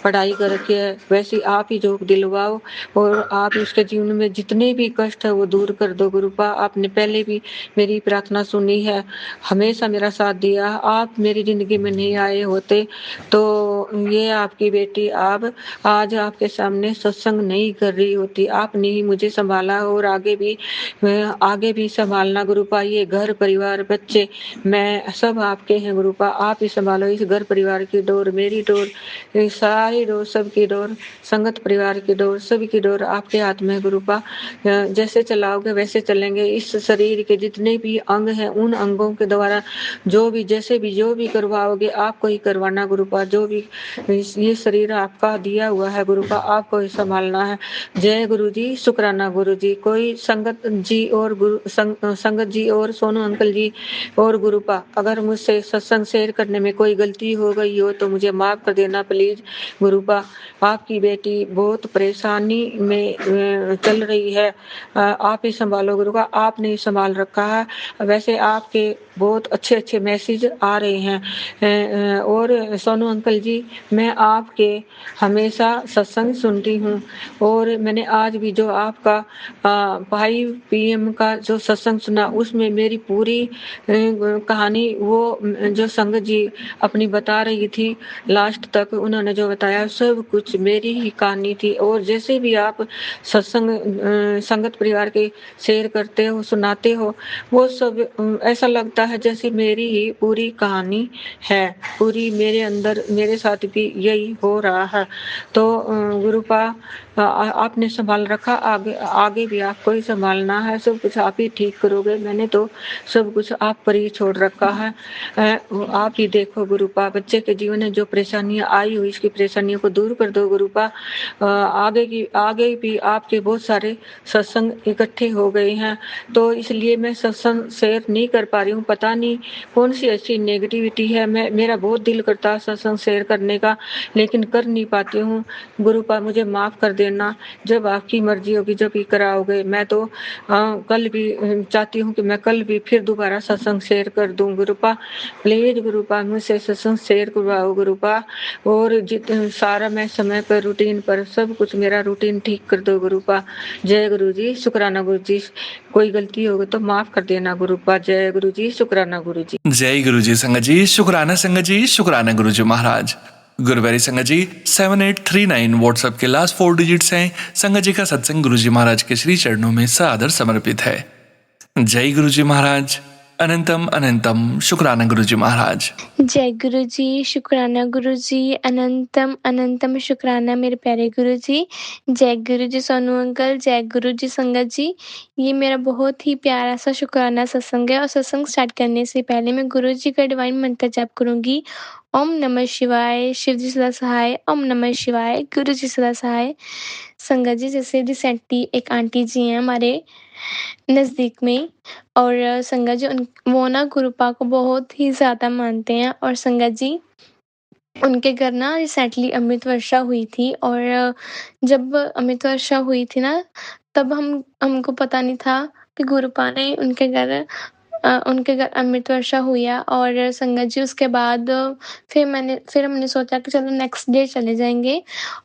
पढ़ाई कर रखी है वैसी आप ही जॉब दिलवाओ और आप ही उसके जीवन में जितने भी कष्ट है वो दूर कर दो। गुरुपा आपने पहले भी मेरी प्रार्थना सुनी है, हमेशा मेरा साथ दिया। आप मेरी जिंदगी में नहीं आए होते तो ये आपकी बेटी आप आज आपके सामने सत्संग नहीं कर रही होती। आपने ही मुझे संभाला और आगे भी संभालना गुरुपा। ये घर परिवार बच्चे मैं सब आपके हैं गुरुपा, आप ही संभालो इस घर परिवार की डोर, मेरी डोर, ये सारी डोर, सबकी डोर, संगत परिवार की डोर, सभी की डोर आपके हाथ में गुरुपा। जैसे चलाओगे वैसे चलेंगे। इस शरीर के जितने भी अंग हैं उन अंगों के द्वारा जो भी करवाओगे आपको ही करवाना गुरुपा। जो भी ये शरीर आपका दिया हुआ है गुरुपा, आपको ही संभालना है। जय गुरु जी, शुक्राना गुरु जी। कोई संगत जी और संगत जी और सोनू अंकल जी और गुरुपा, अगर मुझसे सत्संग शेयर करने में कोई गलती हो गई हो तो मुझे माफ कर देना प्लीज गुरुपा। आपकी बेटी बहुत परेशानी में चल रही है, आप ही संभालो गुरुपा। आपने ही संभाल रखा है। वैसे आपके बहुत अच्छे अच्छे मैसेज आ रहे हैं और सोनू अंकल जी, मैं आपके हमेशा सत्संग सुनती हूँ और मैंने आज भी जो आपका 5 PM का जो सत्संग सुना उसमें मेरी पूरी कहानी वो जो संगत जी अपनी बता रही थी लास्ट तक, उन्होंने जो बताया सब कुछ मेरी ही कहानी थी। और जैसे भी आप सत्संग संगत परिवार के शेयर करते हो, सुनाते हो, वो सब ऐसा लगता है जैसे मेरी ही पूरी कहानी है, पूरी मेरे अंदर मेरे साथ भी यही हो रहा है। तो गुरुपा आपने संभाल रखा, आगे भी आपको ही संभालना है। सब कुछ आप ही ठीक करोगे, मैंने तो सब कुछ आप पर ही छोड़ रखा है। आप ही देखो गुरुपा, बच्चे के जीवन में जो परेशानियां आई हुई इसकी परेशानियों को दूर कर दो गुरुपा। आगे भी आपके बहुत सारे सत्संग इकट्ठे हो गए हैं तो इसलिए मैं सत्संग शेयर नहीं कर पा रही हूँ। पता नहीं कौन सी ऐसी नेगेटिविटी है, मेरा बहुत दिल करता है सत्संग शेयर करने का लेकिन कर नहीं पाती हूँ। गुरुपा मुझे माफ कर देना, जब आपकी मर्जी होगी जब भी कराओगे। मैं तो कल भी चाहती हूँ कि मैं कल भी फिर दोबारा सत्संग शेयर कर दूँ गुरुपा। प्लीज गुरुपा मुझसे सत्संग शेयर करवाओ गुरुपा। और सारा मैं समय पर रूटीन पर सब कुछ मेरा रूटीन ठीक कर दो गुरुपा। जय गुरु जी, शुक्राना गुरु जी। कोई गलती होगी तो माफ कर देना गुरुपा। जय गुरु जी, शुक्राना गुरु जी। जय गुरु जी संगत जी, शुक्राना संगत जी, शुक्राना गुरु जी महाराज। गुरुवारी संगत जी 7839 व्हाट्सएप के लास्ट 4 डिजिट्स हैं। संगत जी का सत्संग गुरु जी महाराज के श्री चरणों में सादर समर्पित है। जय गुरु जी महाराज, अनंतम अनंतम शुक्राना गुरु जी महाराज। जय गुरु जी, शुक्राना गुरु जी, अनंतम अनंतम शुक्राना मेरे प्यारे गुरु जी। जय गुरु जी सोनू अंकल, जय गुरु जी संगत जी। ये मेरा बहुत ही प्यारा सा शुक्राना सत्संग है और सत्संग स्टार्ट करने से पहले मैं गुरु जी का डिवाइन मंत्र जाप करूंगी। ओम नमः शिवाय, शिव जी सदा सहाय। ओम नमः शिवाय, गुरु जी सदा सहाय। संगत जी, जैसे रिसेंटली एक आंटी जी हैं हमारे नज़दीक में और संगत जी वो ना गुरुपा को बहुत ही ज़्यादा मानते हैं और संगत जी उनके घर ना रिसेंटली अमृत वर्षा हुई थी और जब अमृत वर्षा हुई थी ना तब हमको पता नहीं था कि गुरुपा ने उनके घर अमृत वर्षा हुई है और संगत जी उसके बाद फिर हमने सोचा कि चलो नेक्स्ट डे चले जाएंगे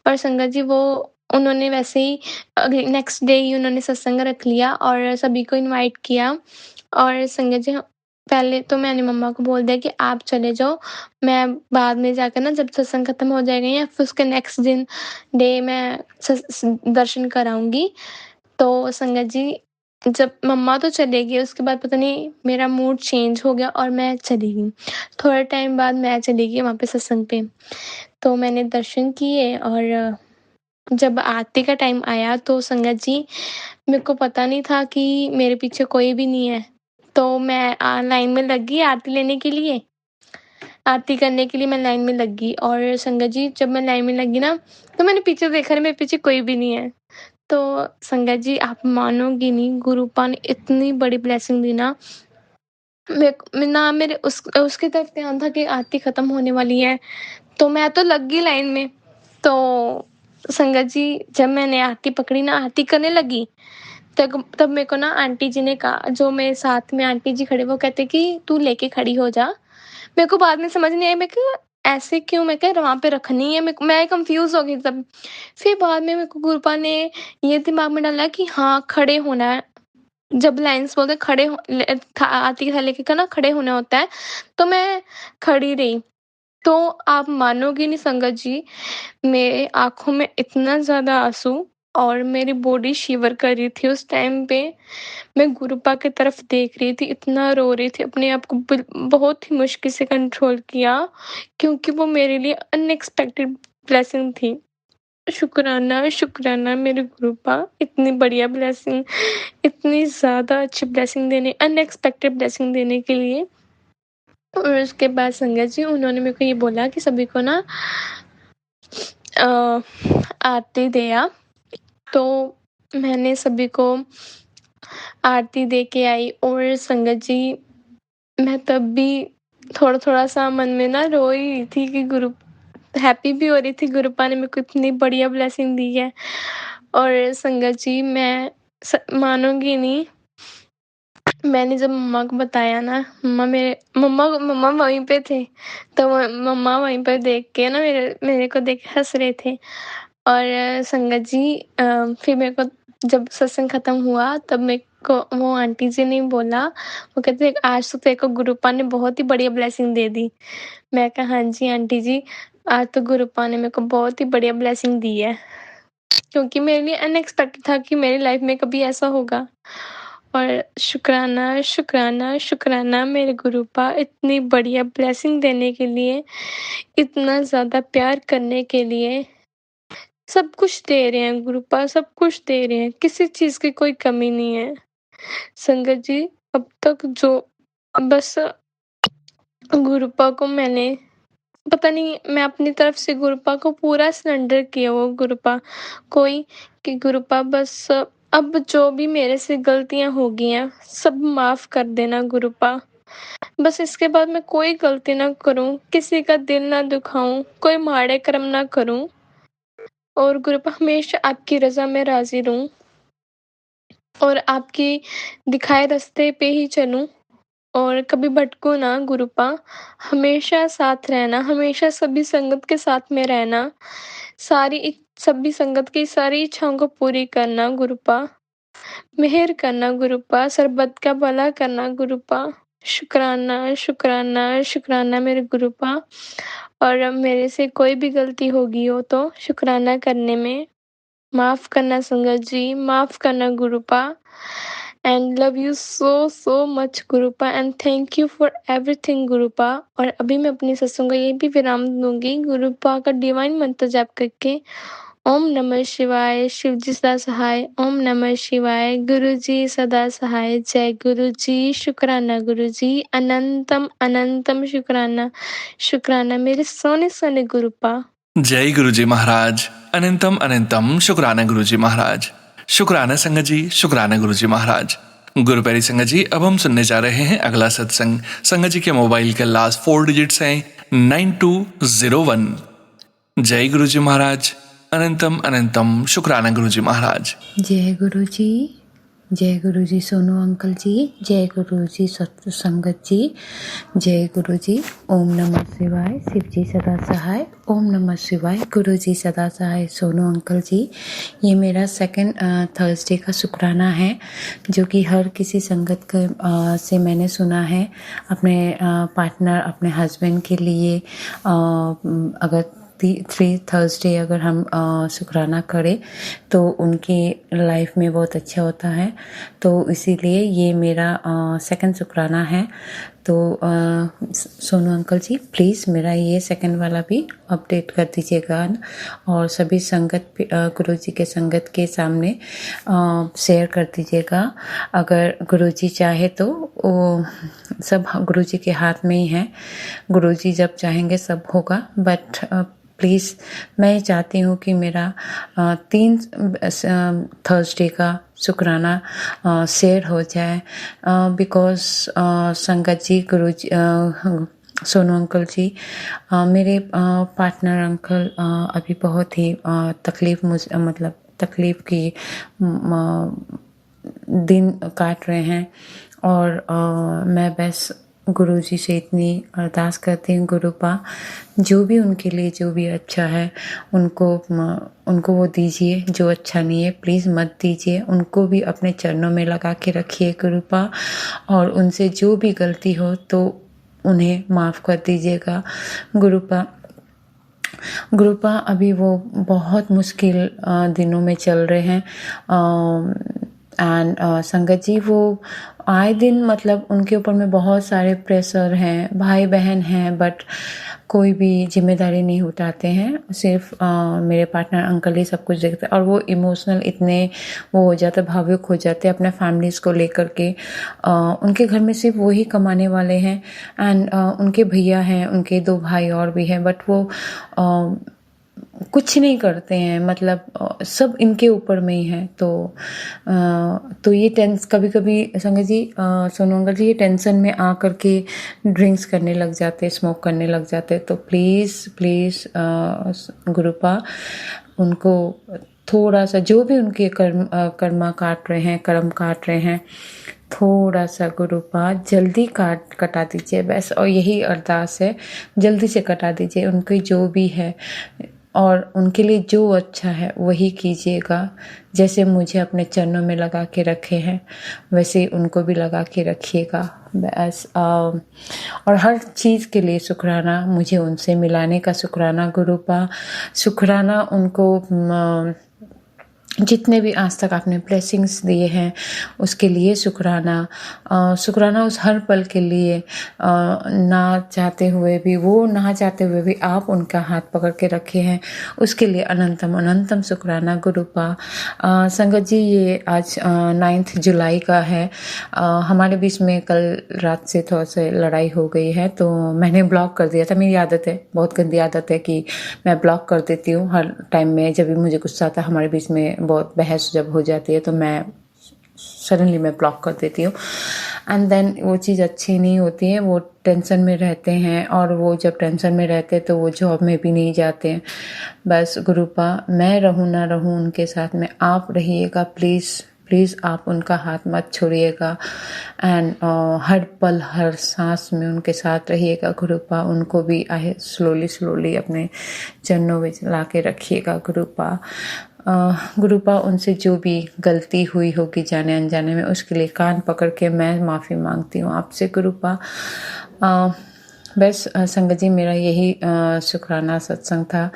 और संगत जी वो उन्होंने वैसे ही अगले नेक्स्ट डे ही उन्होंने सत्संग रख लिया और सभी को इनवाइट किया और संगत जी पहले तो मैंने मम्मा को बोल दिया कि आप चले जाओ, मैं बाद में जाकर ना जब सत्संग खत्म हो जाएगा या फिर उसके नेक्स्ट डे मैं दर्शन कराऊंगी। तो संगत जी जब मम्मा तो चले गए, उसके बाद पता नहीं मेरा मूड चेंज हो गया और मैं चली गई। थोड़े टाइम बाद मैं चली गई वहाँ पे सत्संग पे। तो मैंने दर्शन किए और जब आरती का टाइम आया तो संगत जी, मेरे को पता नहीं था कि मेरे पीछे कोई भी नहीं है। तो मैं लाइन में लग गई आरती लेने के लिए। आरती करने के लिए मैं लाइन में लग गई और संगत जी, जब मैं लाइन में लगी ना, तो मैंने पीछे देखा, मेरे पीछे कोई भी नहीं है। तो संगत जी, आप मानोगी नहीं, गुरुपा ने इतनी बड़ी ब्लेसिंग दी ना, मेरे उसकी तरफ ध्यान था कि आरती खत्म होने वाली है, तो मैं तो लग गई लाइन में। तो संगत जी, जब मैंने आरती पकड़ी ना, आरती करने लगी, तब मेरे को ना आंटी जी ने कहा, जो मेरे साथ में आंटी जी खड़े, वो कहते कि तू लेके खड़ी हो जा। मेरे को बाद में समझ नहीं आई, मैं कहा ऐसे क्यों, मैं कहा वहाँ पे रखनी है, मैं कंफ्यूज हो गई तब। फिर बाद में मेरे को गुरुपा ने ये दिमाग में डाला कि हाँ, खड़े होना है। जब लाइन्स बोलते खड़े हो, आरती की थाली लेके ना खड़े होना होता है, तो मैं खड़ी रही। तो आप मानोगे नहीं संगत जी, मेरे आँखों में इतना ज़्यादा आँसू और मेरी बॉडी शिवर कर रही थी उस टाइम पे। मैं गुरुपा की तरफ देख रही थी, इतना रो रही थी, अपने आप को बहुत ही मुश्किल से कंट्रोल किया, क्योंकि वो मेरे लिए अनएक्सपेक्टेड ब्लेसिंग थी। शुक्राना, शुक्राना मेरे गुरुपा, इतनी बढ़िया ब्लेसिंग, इतनी ज़्यादा अच्छी ब्लेसिंग देने, अनएक्सपेक्टेड ब्लेसिंग देने के लिए। और उसके बाद संगत जी, उन्होंने मेरे को ये बोला कि सभी को ना आरती दिया। तो मैंने सभी को आरती दे के आई और संगत जी, मैं तब भी थोड़ा-थोड़ा सा मन में ना रो ही रही थी कि हैप्पी भी हो रही थी, गुरुपा ने मेरे को इतनी बढ़िया ब्लेसिंग दी है। और संगत जी, मैं मानोगी नहीं, मैंने जब मम्मा को बताया ना, मम्मा वहीं पे थे, तो मम्मा वहीं पर देख के ना मेरे को देख के हंस रहे थे। और संगत जी, फिर मेरे को जब सत्संग खत्म हुआ, तब मेरे को वो आंटी जी ने बोला, वो कहते आज तो तेरे को गुरुपा ने बहुत ही बढ़िया ब्लेसिंग दे दी। मैं कहा हाँ जी आंटी जी, आज तो गुरुपा ने मेरे को बहुत ही बढ़िया ब्लेसिंग दी है, क्योंकि मेरे लिए अनएक्सपेक्टेड था कि मेरी लाइफ में कभी ऐसा होगा। और शुक्राना, शुक्राना, शुक्राना मेरे गुरुपा, इतनी बढ़िया ब्लेसिंग देने के लिए, इतना ज़्यादा प्यार करने के लिए। सब कुछ दे रहे हैं गुरुपा, सब कुछ दे रहे हैं, किसी चीज़ की कोई कमी नहीं है। संगत जी, अब तक जो बस गुरुपा को मैंने, पता नहीं, मैं अपनी तरफ से गुरुपा को पूरा सरेंडर किया, वो गुरुपा कोई, कि गुरुपा बस अब जो भी मेरे से गलतियाँ हो गई हैं, सब माफ़ कर देना गुरुपा। बस इसके बाद मैं कोई गलती ना करूँ, किसी का दिल ना दुखाऊँ, कोई माड़े कर्म ना करूँ, और गुरुपा हमेशा आपकी रज़ा में राज़ी रहूँ और आपकी दिखाए रास्ते पे ही चलूँ और कभी भटकूँ ना गुरुपा। हमेशा साथ रहना, हमेशा सभी संगत के साथ में रहना, सभी संगत की सारी इच्छाओं को पूरी करना गुरुपा। मेहर करना गुरुपा, सरबत का भला करना गुरुपा। शुक्राना, शुक्राना, शुक्राना मेरे गुरुपा। और मेरे से कोई भी गलती हो गई हो तो शुक्राना करने में माफ़ करना संगत जी, माफ़ करना Gurupa. And love you so much Gurupa and thank you for everything Gurupa. और अभी मैं अपनी सत्संग को यहीं भी विराम दूंगी गुरुपा का डिवाइन मंत्र जाप करके। ओम नमः शिवाय, शिव जी सदा सहाय। ओम नमः शिवाय, गुरु जी सदा सहाय। जय गुरु जी, शुक्राना गुरु जी, अनंतम अनंतम शुक्राना, शुक्राना मेरे सोने सोने गुरुपा। जय गुरुजी महाराज, अनंतम अनंतम शुक्राना गुरुजी महाराज। शुक्राना संगत जी, शुक्राना गुरुजी महाराज। गुरु प्यारी संगत जी, अब हम सुनने जा रहे हैं अगला सत्संग। संगत जी के मोबाइल के लास्ट 4 डिजिट्स हैं 9201। जय गुरुजी महाराज, अनंतम अनंतम शुक्राना गुरुजी महाराज। जय गुरु जी सोनू अंकल जी, जय गुरु जी सत्य संगत जी, जय गुरु जी। ओम नमः शिवाय, शिव जी सदा सहाय। ओम नमः शिवाय, गुरु जी सदा सहाय। सोनू अंकल जी, ये मेरा सेकंड थर्सडे का शुक्राना है, जो कि हर किसी संगत से मैंने सुना है, अपने पार्टनर, अपने हस्बैंड के लिए, अगर 3 थर्सडे अगर हम शुक्राना करें तो उनकी लाइफ में बहुत अच्छा होता है। तो इसीलिए ये मेरा सेकंड शुक्राना है। तो सोनू अंकल जी प्लीज़ मेरा ये सेकंड वाला भी अपडेट कर दीजिएगा और सभी संगत गुरु जी के संगत के सामने शेयर कर दीजिएगा। अगर गुरु जी चाहे तो वो सब गुरु जी के हाथ में ही है, गुरु जी जब चाहेंगे सब होगा। बट प्लीज़ मैं चाहती हूँ कि मेरा 3 थर्सडे का शुक्राना शेयर हो जाए बिकॉज़ संगत जी गुरु जी सोनू अंकल जी मेरे पार्टनर अंकल अभी बहुत ही तकलीफ की दिन काट रहे हैं और मैं बस गुरु जी से इतनी अरदास करती हूँ, गुरुपा जो भी उनके लिए जो भी अच्छा है उनको वो दीजिए, जो अच्छा नहीं है प्लीज़ मत दीजिए। उनको भी अपने चरणों में लगा के रखिए गुरुपा, और उनसे जो भी गलती हो तो उन्हें माफ़ कर दीजिएगा गुरुपा। गुरुपा अभी वो बहुत मुश्किल दिनों में चल रहे हैं एंड संगत जी वो आए दिन मतलब उनके ऊपर में बहुत सारे प्रेशर हैं, भाई बहन हैं, बट कोई भी जिम्मेदारी नहीं उठाते हैं। सिर्फ मेरे पार्टनर अंकल ही सब कुछ देखते हैं और वो इमोशनल इतने वो हो जाते, भावुक हो जाते अपने फैमिलीज़ को लेकर के। उनके घर में सिर्फ वही कमाने वाले हैं एंड उनके भैया हैं, उनके 2 भाई और भी हैं, बट वो कुछ नहीं करते हैं, मतलब सब इनके ऊपर में ही है। तो ये कभी कभी संगत जी सोनू अंकल जी ये टेंशन में आ करके ड्रिंक्स करने लग जाते, स्मोक करने लग जाते। तो प्लीज़ गुरुपा उनको थोड़ा सा जो भी उनके कर्म काट रहे हैं थोड़ा सा गुरुपा जल्दी कटा दीजिए बस, और यही अरदास है, जल्दी से कटा दीजिए उनकी जो भी है और उनके लिए जो अच्छा है वही कीजिएगा। जैसे मुझे अपने चरणों में लगा के रखे हैं वैसे उनको भी लगा के रखिएगा बस। और हर चीज़ के लिए शुक्राना, मुझे उनसे मिलाने का शुक्राना गुरुपा, शुक्राना उनको जितने भी आज तक आपने ब्लेसिंग्स दिए हैं उसके लिए शुक्राना उस हर पल के लिए, ना चाहते हुए भी आप उनका हाथ पकड़ के रखे हैं उसके लिए अनंतम शुक्राना गुरुपा। संगत जी ये आज 9 जुलाई का है। हमारे बीच में कल रात से थोड़ा सा लड़ाई हो गई है तो मैंने ब्लॉक कर दिया था। मेरी आदत है, बहुत गंदी आदत है कि मैं ब्लॉक कर देती हूँ हर टाइम में। जब भी मुझे गुस्सा आता है, हमारे बीच में बहुत बहस जब हो जाती है तो मैं सडनली ब्लॉक कर देती हूँ एंड देन वो चीज़ अच्छी नहीं होती है। वो टेंशन में रहते हैं और वो जब टेंशन में रहते हैं तो वो जॉब में भी नहीं जाते हैं। बस गुरुपा मैं रहूँ ना रहूँ उनके साथ में आप रहिएगा प्लीज़ आप उनका हाथ मत छोड़िएगा एंड हर पल हर सांस में उनके साथ रहिएगा गुरुपा। उनको भी स्लोली अपने चरणों में ला के रखिएगा गुरुपा। उनसे जो भी गलती हुई होगी जाने अनजाने में उसके लिए कान पकड़ के मैं माफ़ी मांगती हूँ आपसे गुरुपा। बस संगत जी मेरा यही शुक्राना सत्संग था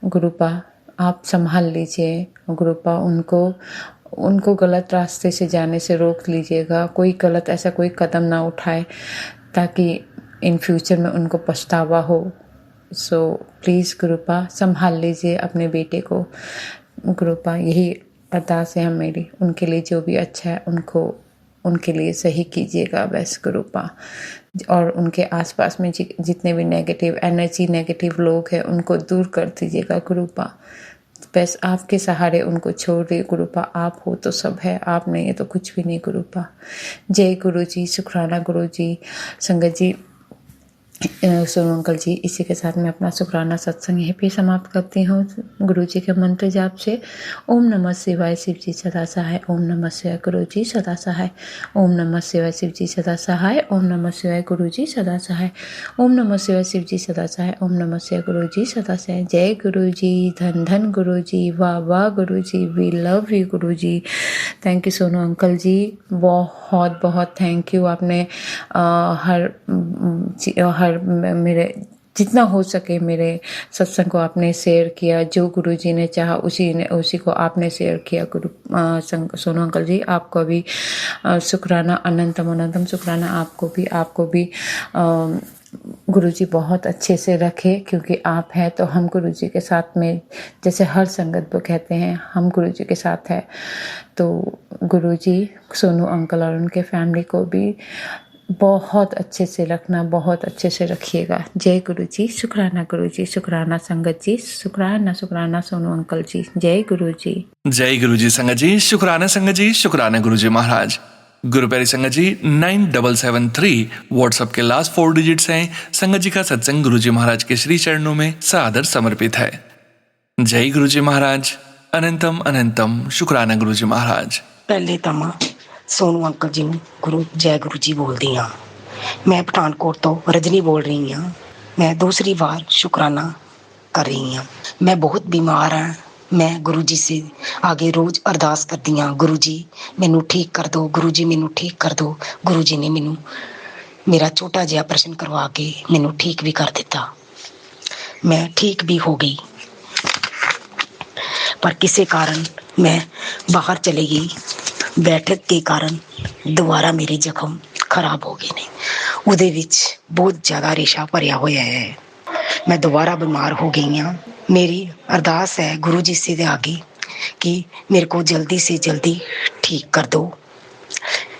गुरुपा। आप संभाल लीजिए गुरुपा, उनको गलत रास्ते से जाने से रोक लीजिएगा। कोई गलत ऐसा कोई कदम ना उठाए ताकि इन फ्यूचर में उनको पछतावा हो। सो प्लीज़ गुरुपा संभाल लीजिए अपने बेटे को गुरुपा। यही अरदास है मेरी, उनके लिए जो भी अच्छा है उनके लिए सही कीजिएगा बस गुरुपा। और उनके आसपास में जितने भी नेगेटिव एनर्जी नेगेटिव लोग हैं उनको दूर कर दीजिएगा गुरुपा। बस आपके सहारे उनको छोड़ दिए गुरुपा। आप हो तो सब है, आप नहीं है तो कुछ भी नहीं गुरुपा। जय गुरु जी, शुक्राना गुरु जी। संगत जी सोनू अंकल जी इसी के साथ मैं अपना शुक्राना सत्संग यहीं पे समाप्त करती हूँ गुरु जी के मंत्र जाप से। ओम नमः शिवाय शिव जी सदा सहाय, ओम नमः शिवाय गुरु जी सदा सहाय, ओम नमः शिवाय शिव जी सदा सहाय, ओम नमः शिवाय गुरु जी सदा सहाय, ओम नमः शिवाय शिव जी सदा सहाय, ओम नमः शिवाय गुरु जी सदा सहाय। जय गुरु जी, धन धन गुरु जी, वाह वाह गुरु जी, we love you Guru ji. Thank you Sonu uncle जी, बहुत थैंक यू। आपने हर मेरे जितना हो सके मेरे सत्संग को आपने शेयर किया, जो गुरुजी ने चाहा उसी को आपने शेयर किया। सोनू अंकल जी, आपको भी शुक्राना, अनंतम अनंतम शुक्राना। आपको भी गुरुजी बहुत अच्छे से रखे, क्योंकि आप हैं तो हम गुरुजी के साथ में, जैसे हर संगत वो कहते हैं हम गुरुजी के साथ है। तो गुरुजी सोनू अंकल और उनके फैमिली को भी बहुत अच्छे से रखना, बहुत अच्छे से रखिएगा। जय गुरुजी, शुक्राना संगत जी, शुक्राना सोनू अंकल जी, जय गुरुजी। जय गुरुजी संगत जी, शुक्राना गुरुजी महाराज। गुरु प्यारी संगत जी, 9773 व्हाट्सएप के लास्ट 4 डिजिट्स हैं। संगत जी का सत्संग गुरुजी महाराज के श्री चरणों में सादर समर्पित है। जय गुरुजी महाराज, अनंतम अनंतम शुक्राना गुरुजी महाराज। ਪਹਿਲੇ ਤਾਂ ਮੈਂ ਸੋਨੂ ਅੰਕਲ ਜੀ ਨੂੰ ਜੈ ਗੁਰੂ ਜੀ ਬੋਲਦੀ ਹਾਂ। ਮੈਂ ਪਠਾਨਕੋਟ ਤੋਂ ਰਜਨੀ ਬੋਲ ਰਹੀ ਹਾਂ। ਮੈਂ ਦੂਸਰੀ ਵਾਰ ਸ਼ੁਕਰਾਨਾ ਕਰ ਰਹੀ ਹਾਂ। ਮੈਂ ਬਹੁਤ ਬਿਮਾਰ ਹਾਂ। ਮੈਂ ਗੁਰੂ ਜੀ ਸੇ ਆਗੇ ਰੋਜ਼ ਅਰਦਾਸ ਕਰਦੀ ਹਾਂ, ਗੁਰੂ ਜੀ ਮੈਨੂੰ ਠੀਕ ਕਰ ਦਿਓ, ਗੁਰੂ ਜੀ ਮੈਨੂੰ ਠੀਕ ਕਰ ਦਿਓ। ਗੁਰੂ ਜੀ ਨੇ ਮੈਨੂੰ ਮੇਰਾ ਛੋਟਾ ਜਿਹਾ ਆਪਰੇਸ਼ਨ ਕਰਵਾ ਕੇ ਮੈਨੂੰ ਠੀਕ ਵੀ ਕਰ ਦਿੱਤਾ। ਮੈਂ ਠੀਕ ਵੀ ਹੋ ਗਈ, पर किसी कारण मैं बाहर चली गई। बैठक के कारण दोबारा मेरे जख्म खराब हो गए ने, ਉਹਦੇ ਵਿੱਚ ਬਹੁਤ ਜ਼ਿਆਦਾ ਰੇਸ਼ਾ ਭਰਿਆ ਹੋਇਆ ਹੈ। मैं दोबारा बीमार हो गई हाँ। मेरी अरदास है गुरु जी से आगे कि मेरे को जल्दी से जल्दी ठीक कर दो।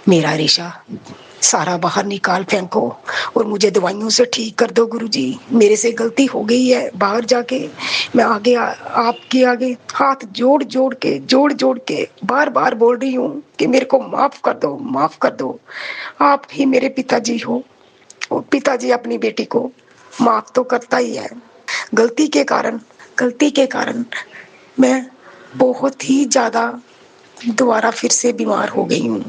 मेरा रेशा सारा बाहर निकाल फेंको और मुझे दवाइयों से ठीक कर दो गुरु जी। मेरे से गलती हो गई है। बाहर जाके मैं आगे आपके आगे हाथ जोड़ के बार बार बोल रही हूँ कि मेरे को माफ कर दो, माफ कर दो। आप ही मेरे पिताजी हो और पिताजी अपनी बेटी को माफ तो करता ही है। गलती के कारण मैं बहुत ही ज्यादा दोबारा फिर से बीमार हो गई हूँ।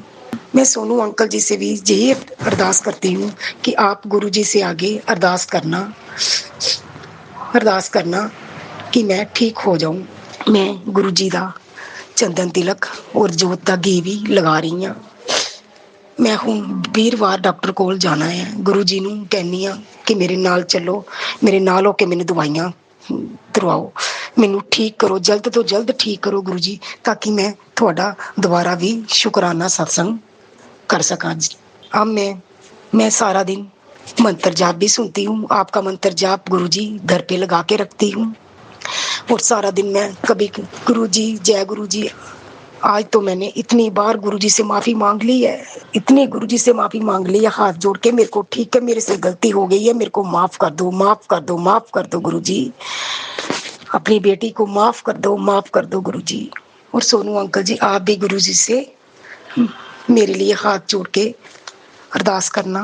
मैं सोनू अंकल जी से भी यही अरदास करती हूँ कि आप गुरु जी से आगे अरदास करना कि मैं ठीक हो जाऊँ। मैं गुरु जी का चंदन तिलक और जोत का घी भी लगा रही हूँ। मैं हूँ वीरवार डॉक्टर कोल जाना है। गुरु जी नूं कहनी हाँ कि मेरे नाल चलो, मेरे नाल होके मैनू दवाइयां दवाओ, मैनू ठीक करो, जल्द तो जल्द ठीक करो गुरु जी, ताकि मैं थोड़ा दोबारा भी शुकराना सत्संग कर सका। अब मैं सारा दिन मंत्र जाप भी सुनती हूँ। आपका मंत्र जाप गुरु जी घर पे लगा के रखती हूँ और सारा दिन मैं कभी गुरु जी, जय गुरु जी। आज तो मैंने इतनी बार गुरुजी से माफ़ी मांग ली है, इतनी गुरुजी से माफ़ी मांग ली है हाथ जोड़ के, मेरे को ठीक है, मेरे से गलती हो गई है, मेरे को माफ़ कर दो, माफ़ कर दो, माफ़ कर दो गुरुजी। अपनी बेटी को माफ़ कर दो, माफ़ कर दो गुरुजी। और सोनू अंकल जी, आप भी गुरुजी से मेरे लिए हाथ जोड़ के अरदास करना।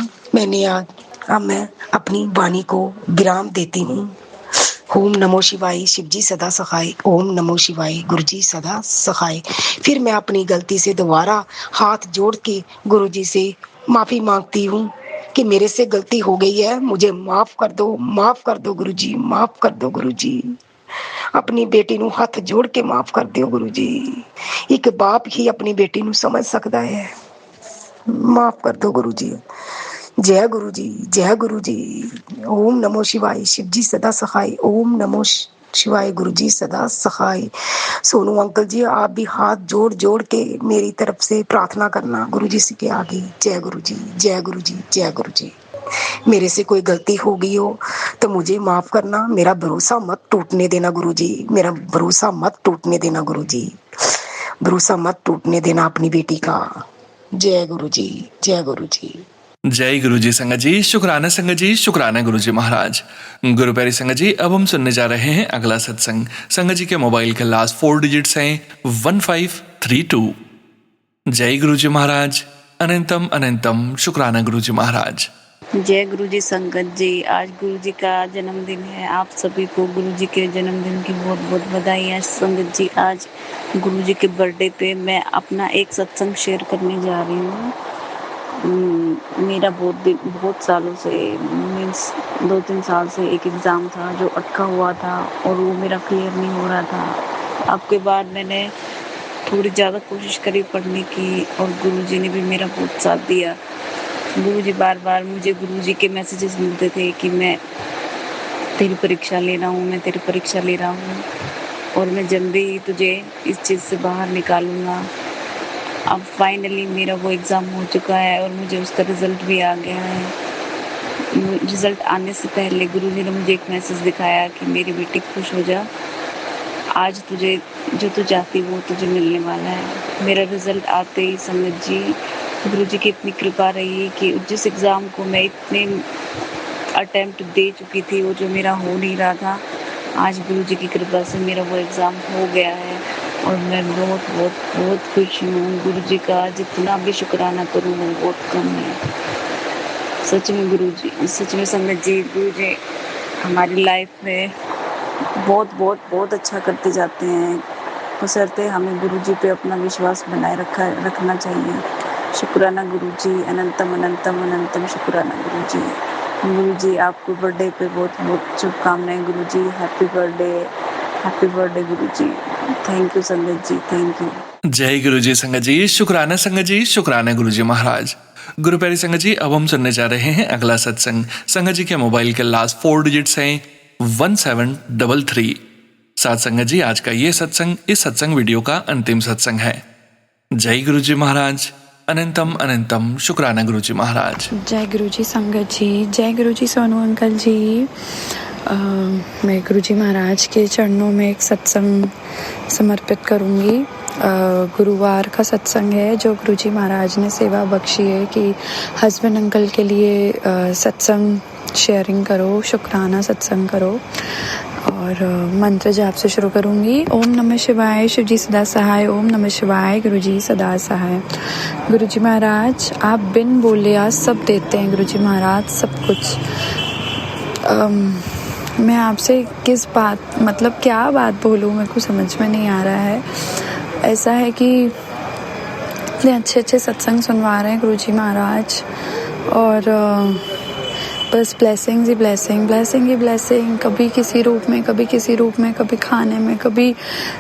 अब मैं अपनी वाणी को विराम देती हूँ। ओम नमो शिवाय, शिव जी सदा सहाय। ओम नमो शिवाय, गुरु जी सदा सहाय। फिर मैं अपनी गलती से दोबारा हाथ जोड़ के गुरु जी से माफ़ी मांगती हूँ कि मेरे से गलती हो गई है, मुझे माफ़ कर दो, माफ़ कर दो गुरु जी, माफ़ कर दो गुरु जी। अपनी बेटी नूं हाथ जोड़ के माफ़ कर दो गुरु जी। एक बाप ही अपनी बेटी नूं समझ सकता है। माफ़ कर दो गुरु जी। जय गुरु जी, जय गुरु जी। ओम नमो शिवाय, शिव जी सदा सहाय। ओम नमो शिवाय, गुरु जी सदा सहाय। सोनू अंकल जी, आप भी हाथ जोड़ जोड़ के मेरी तरफ से प्रार्थना करना गुरु जी के आगे। जय गुरु जी, जय गुरु जी, जय गुरु जी। मेरे से कोई गलती हो गई हो तो मुझे माफ़ करना। मेरा भरोसा मत टूटने देना गुरु जी, मेरा भरोसा मत टूटने देना गुरु जी, भरोसा मत टूटने देना अपनी बेटी का। जय गुरु जी, जय गुरु जी। जय गुरु जी संगत जी, शुक्राना गुरु जी महाराज। गुरु प्यारी संगत जी, अब हम सुनने जा रहे हैं अगला सत्संग। संगत जी के मोबाइल के लास्ट 4 डिजिट्स हैं 1532। जय गुरु जी महाराज, अनंतम अनंतम शुक्राना गुरु जी महाराज। जय गुरु जी संगत जी, आज गुरु जी का जन्मदिन है। आप सभी को गुरु जी के जन्मदिन की बहुत बहुत बधाई है। संगत जी, आज गुरु जी के बर्थडे पे मैं अपना एक सत्संग शेयर करने जा रही हूँ। मेरा बहुत सालों से, मीन्स 2-3 साल से एक एग्ज़ाम था जो अटका हुआ था और वो मेरा क्लियर नहीं हो रहा था। आपके बाद मैंने थोड़ी ज़्यादा कोशिश करी पढ़ने की और गुरुजी ने भी मेरा बहुत साथ दिया। गुरुजी बार बार मुझे गुरुजी के मैसेजेस मिलते थे कि मैं तेरी परीक्षा ले रहा हूँ, मैं तेरी परीक्षा ले रहा हूँ और मैं जल्दी ही तुझे इस चीज़ से बाहर निकालूंगा। अब फाइनली मेरा वो एग्ज़ाम हो चुका है और मुझे उसका रिज़ल्ट भी आ गया है। रिज़ल्ट आने से पहले गुरुजी ने मुझे एक मैसेज दिखाया कि मेरी बेटी खुश हो जा, आज तुझे जो तू चाहती वो तुझे मिलने वाला है। मेरा रिज़ल्ट आते ही संगत जी, गुरुजी की इतनी कृपा रही कि जिस एग्ज़ाम को मैं इतने अटेम्प्ट दे चुकी थी, वो जो मेरा हो नहीं रहा था, आज गुरुजी की कृपा से मेरा वो एग्ज़ाम हो गया है और मैं बहुत बहुत बहुत खुश हूँ। गुरुजी का जितना भी शुक्राना करूँ वो बहुत कम है। सच में गुरुजी, सच में संगत जी, गुरुजी हमारी लाइफ में बहुत बहुत बहुत अच्छा करते जाते हैं। बशर्ते हमें गुरुजी पे अपना विश्वास बनाए रखना चाहिए। शुक्राना गुरुजी, अनंतम अनंतम अनंतम शुक्राना गुरुजी। गुरुजी आपको बर्थडे पे बहुत बहुत शुभकामनाएं Guruji. Happy birthday Guruji. Thank you Sangat ji, thank you. जय गुरु जी संगत जी, शुक्राना गुरु जी महाराज। गुरु प्यारी संगत जी, अब हम सुनने जा रहे हैं अगला सत्संग। संगत जी के मोबाइल के लास्ट 4 डिजिट्स हैं 1733। साथ संगत जी, आज का ये सत्संग इस सत्संग वीडियो का अंतिम सत्संग है। जय गुरु जी महाराज, अनंतम अनंतम शुक्राना गुरु जी महाराज। जय गुरु जी संगत जी, जय गुरु जी सोनू अंकल जी। मैं गुरु जी महाराज के चरणों में एक सत्संग समर्पित करूंगी। गुरुवार का सत्संग है जो गुरु जी महाराज ने सेवा बख्शी है कि हस्बैंड अंकल के लिए सत्संग शेयरिंग करो, शुक्राना सत्संग करो। और मंत्र जाप से शुरू करूंगी। ओम नमः शिवाय, शिव जी सदा सहाय। ओम नमः शिवाय, गुरु जी सदा सहाय। गुरु जी महाराज आप बिन बोले आज सब देते हैं। गुरु जी महाराज सब कुछ। मैं आपसे किस बात, मतलब क्या बात बोलूँ, मेरे को समझ में नहीं आ रहा है। ऐसा है कि इतने अच्छे अच्छे सत्संग सुनवा रहे हैं गुरु जी महाराज और बस ब्लेसिंग ही ब्लेसिंग, कभी किसी रूप में, कभी किसी रूप में, कभी खाने में, कभी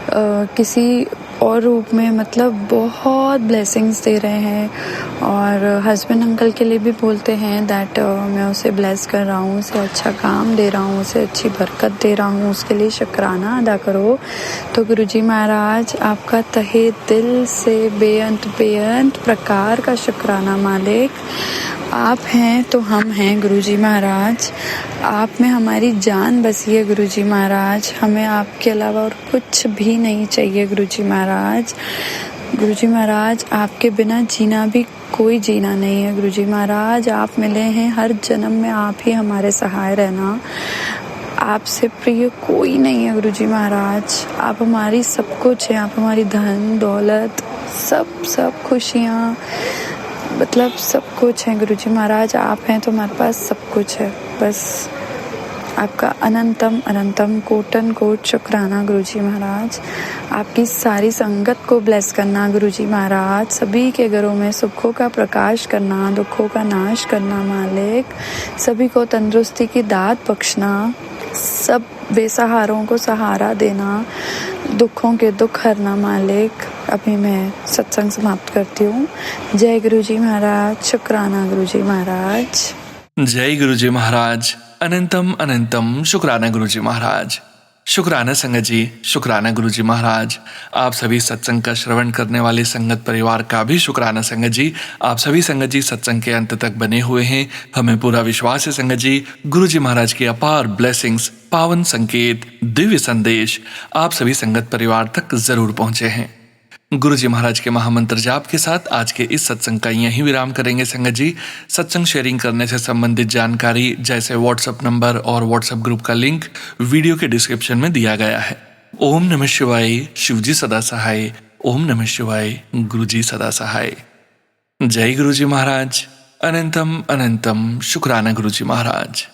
किसी और रूप में, मतलब बहुत ब्लेसिंग्स दे रहे हैं। और हस्बैंड अंकल के लिए भी बोलते हैं दैट मैं उसे ब्लेस कर रहा हूँ, उसे अच्छा काम दे रहा हूँ, उसे अच्छी बरकत दे रहा हूँ, उसके लिए शुक्राना अदा करो। तो गुरुजी महाराज आपका तहे दिल से बेअंत प्रकार का शुक्राना मालिक। आप हैं तो हम हैं गुरुजी महाराज, आप में हमारी जान बसी है गुरुजी महाराज। हमें आपके अलावा और कुछ भी नहीं चाहिए गुरुजी महाराज। गुरुजी महाराज आपके बिना जीना भी कोई जीना नहीं है गुरुजी महाराज। आप मिले हैं हर जन्म में, आप ही हमारे सहाय रहना। आपसे प्रिय कोई नहीं है गुरुजी महाराज। आप हमारी सब कुछ हैं, आप हमारी धन दौलत सब खुशियाँ, मतलब सब कुछ है गुरुजी महाराज। आप हैं तो हमारे पास सब कुछ है। बस आपका अनंतम अनंतम कोटन कोट शुक्राना गुरुजी महाराज। आपकी सारी संगत को ब्लेस करना गुरुजी महाराज। सभी के घरों में सुखों का प्रकाश करना, दुखों का नाश करना मालिक। सभी को तंदुरुस्ती की दात बख्शना, सब बेसहारों को सहारा देना, दुखों के दुख हरना मालिक। अभी मैं सत्संग समाप्त करती हूँ। जय गुरुजी महाराज, शुक्राना गुरुजी महाराज। जय गुरुजी महाराज, अनंतम अनंतम शुक्राना गुरुजी महाराज। शुक्राना संगत जी, शुक्राना गुरुजी महाराज। आप सभी सत्संग का श्रवण करने वाले संगत परिवार का भी शुक्राना संगत जी। आप सभी संगत जी सत्संग के अंत तक बने हुए हैं। हमें पूरा विश्वास है संगत जी, गुरुजी महाराज की अपार ब्लेसिंग्स, पावन संकेत, दिव्य संदेश आप सभी संगत परिवार तक जरूर पहुंचे हैं। गुरुजी महाराज के महामंत्र जाप के साथ आज के इस सत्संग का यहीं विराम करेंगे संगत जी। सत्संग शेयरिंग करने से संबंधित जानकारी जैसे व्हाट्सएप नंबर और व्हाट्सएप ग्रुप का लिंक वीडियो के डिस्क्रिप्शन में दिया गया है। ओम नमः शिवाय, शिवजी सदा सहाय। ओम नमः शिवाय, गुरुजी सदा सहाय। जय गुरुजी महाराज, अनंतम अनंतम शुक्राना गुरुजी महाराज।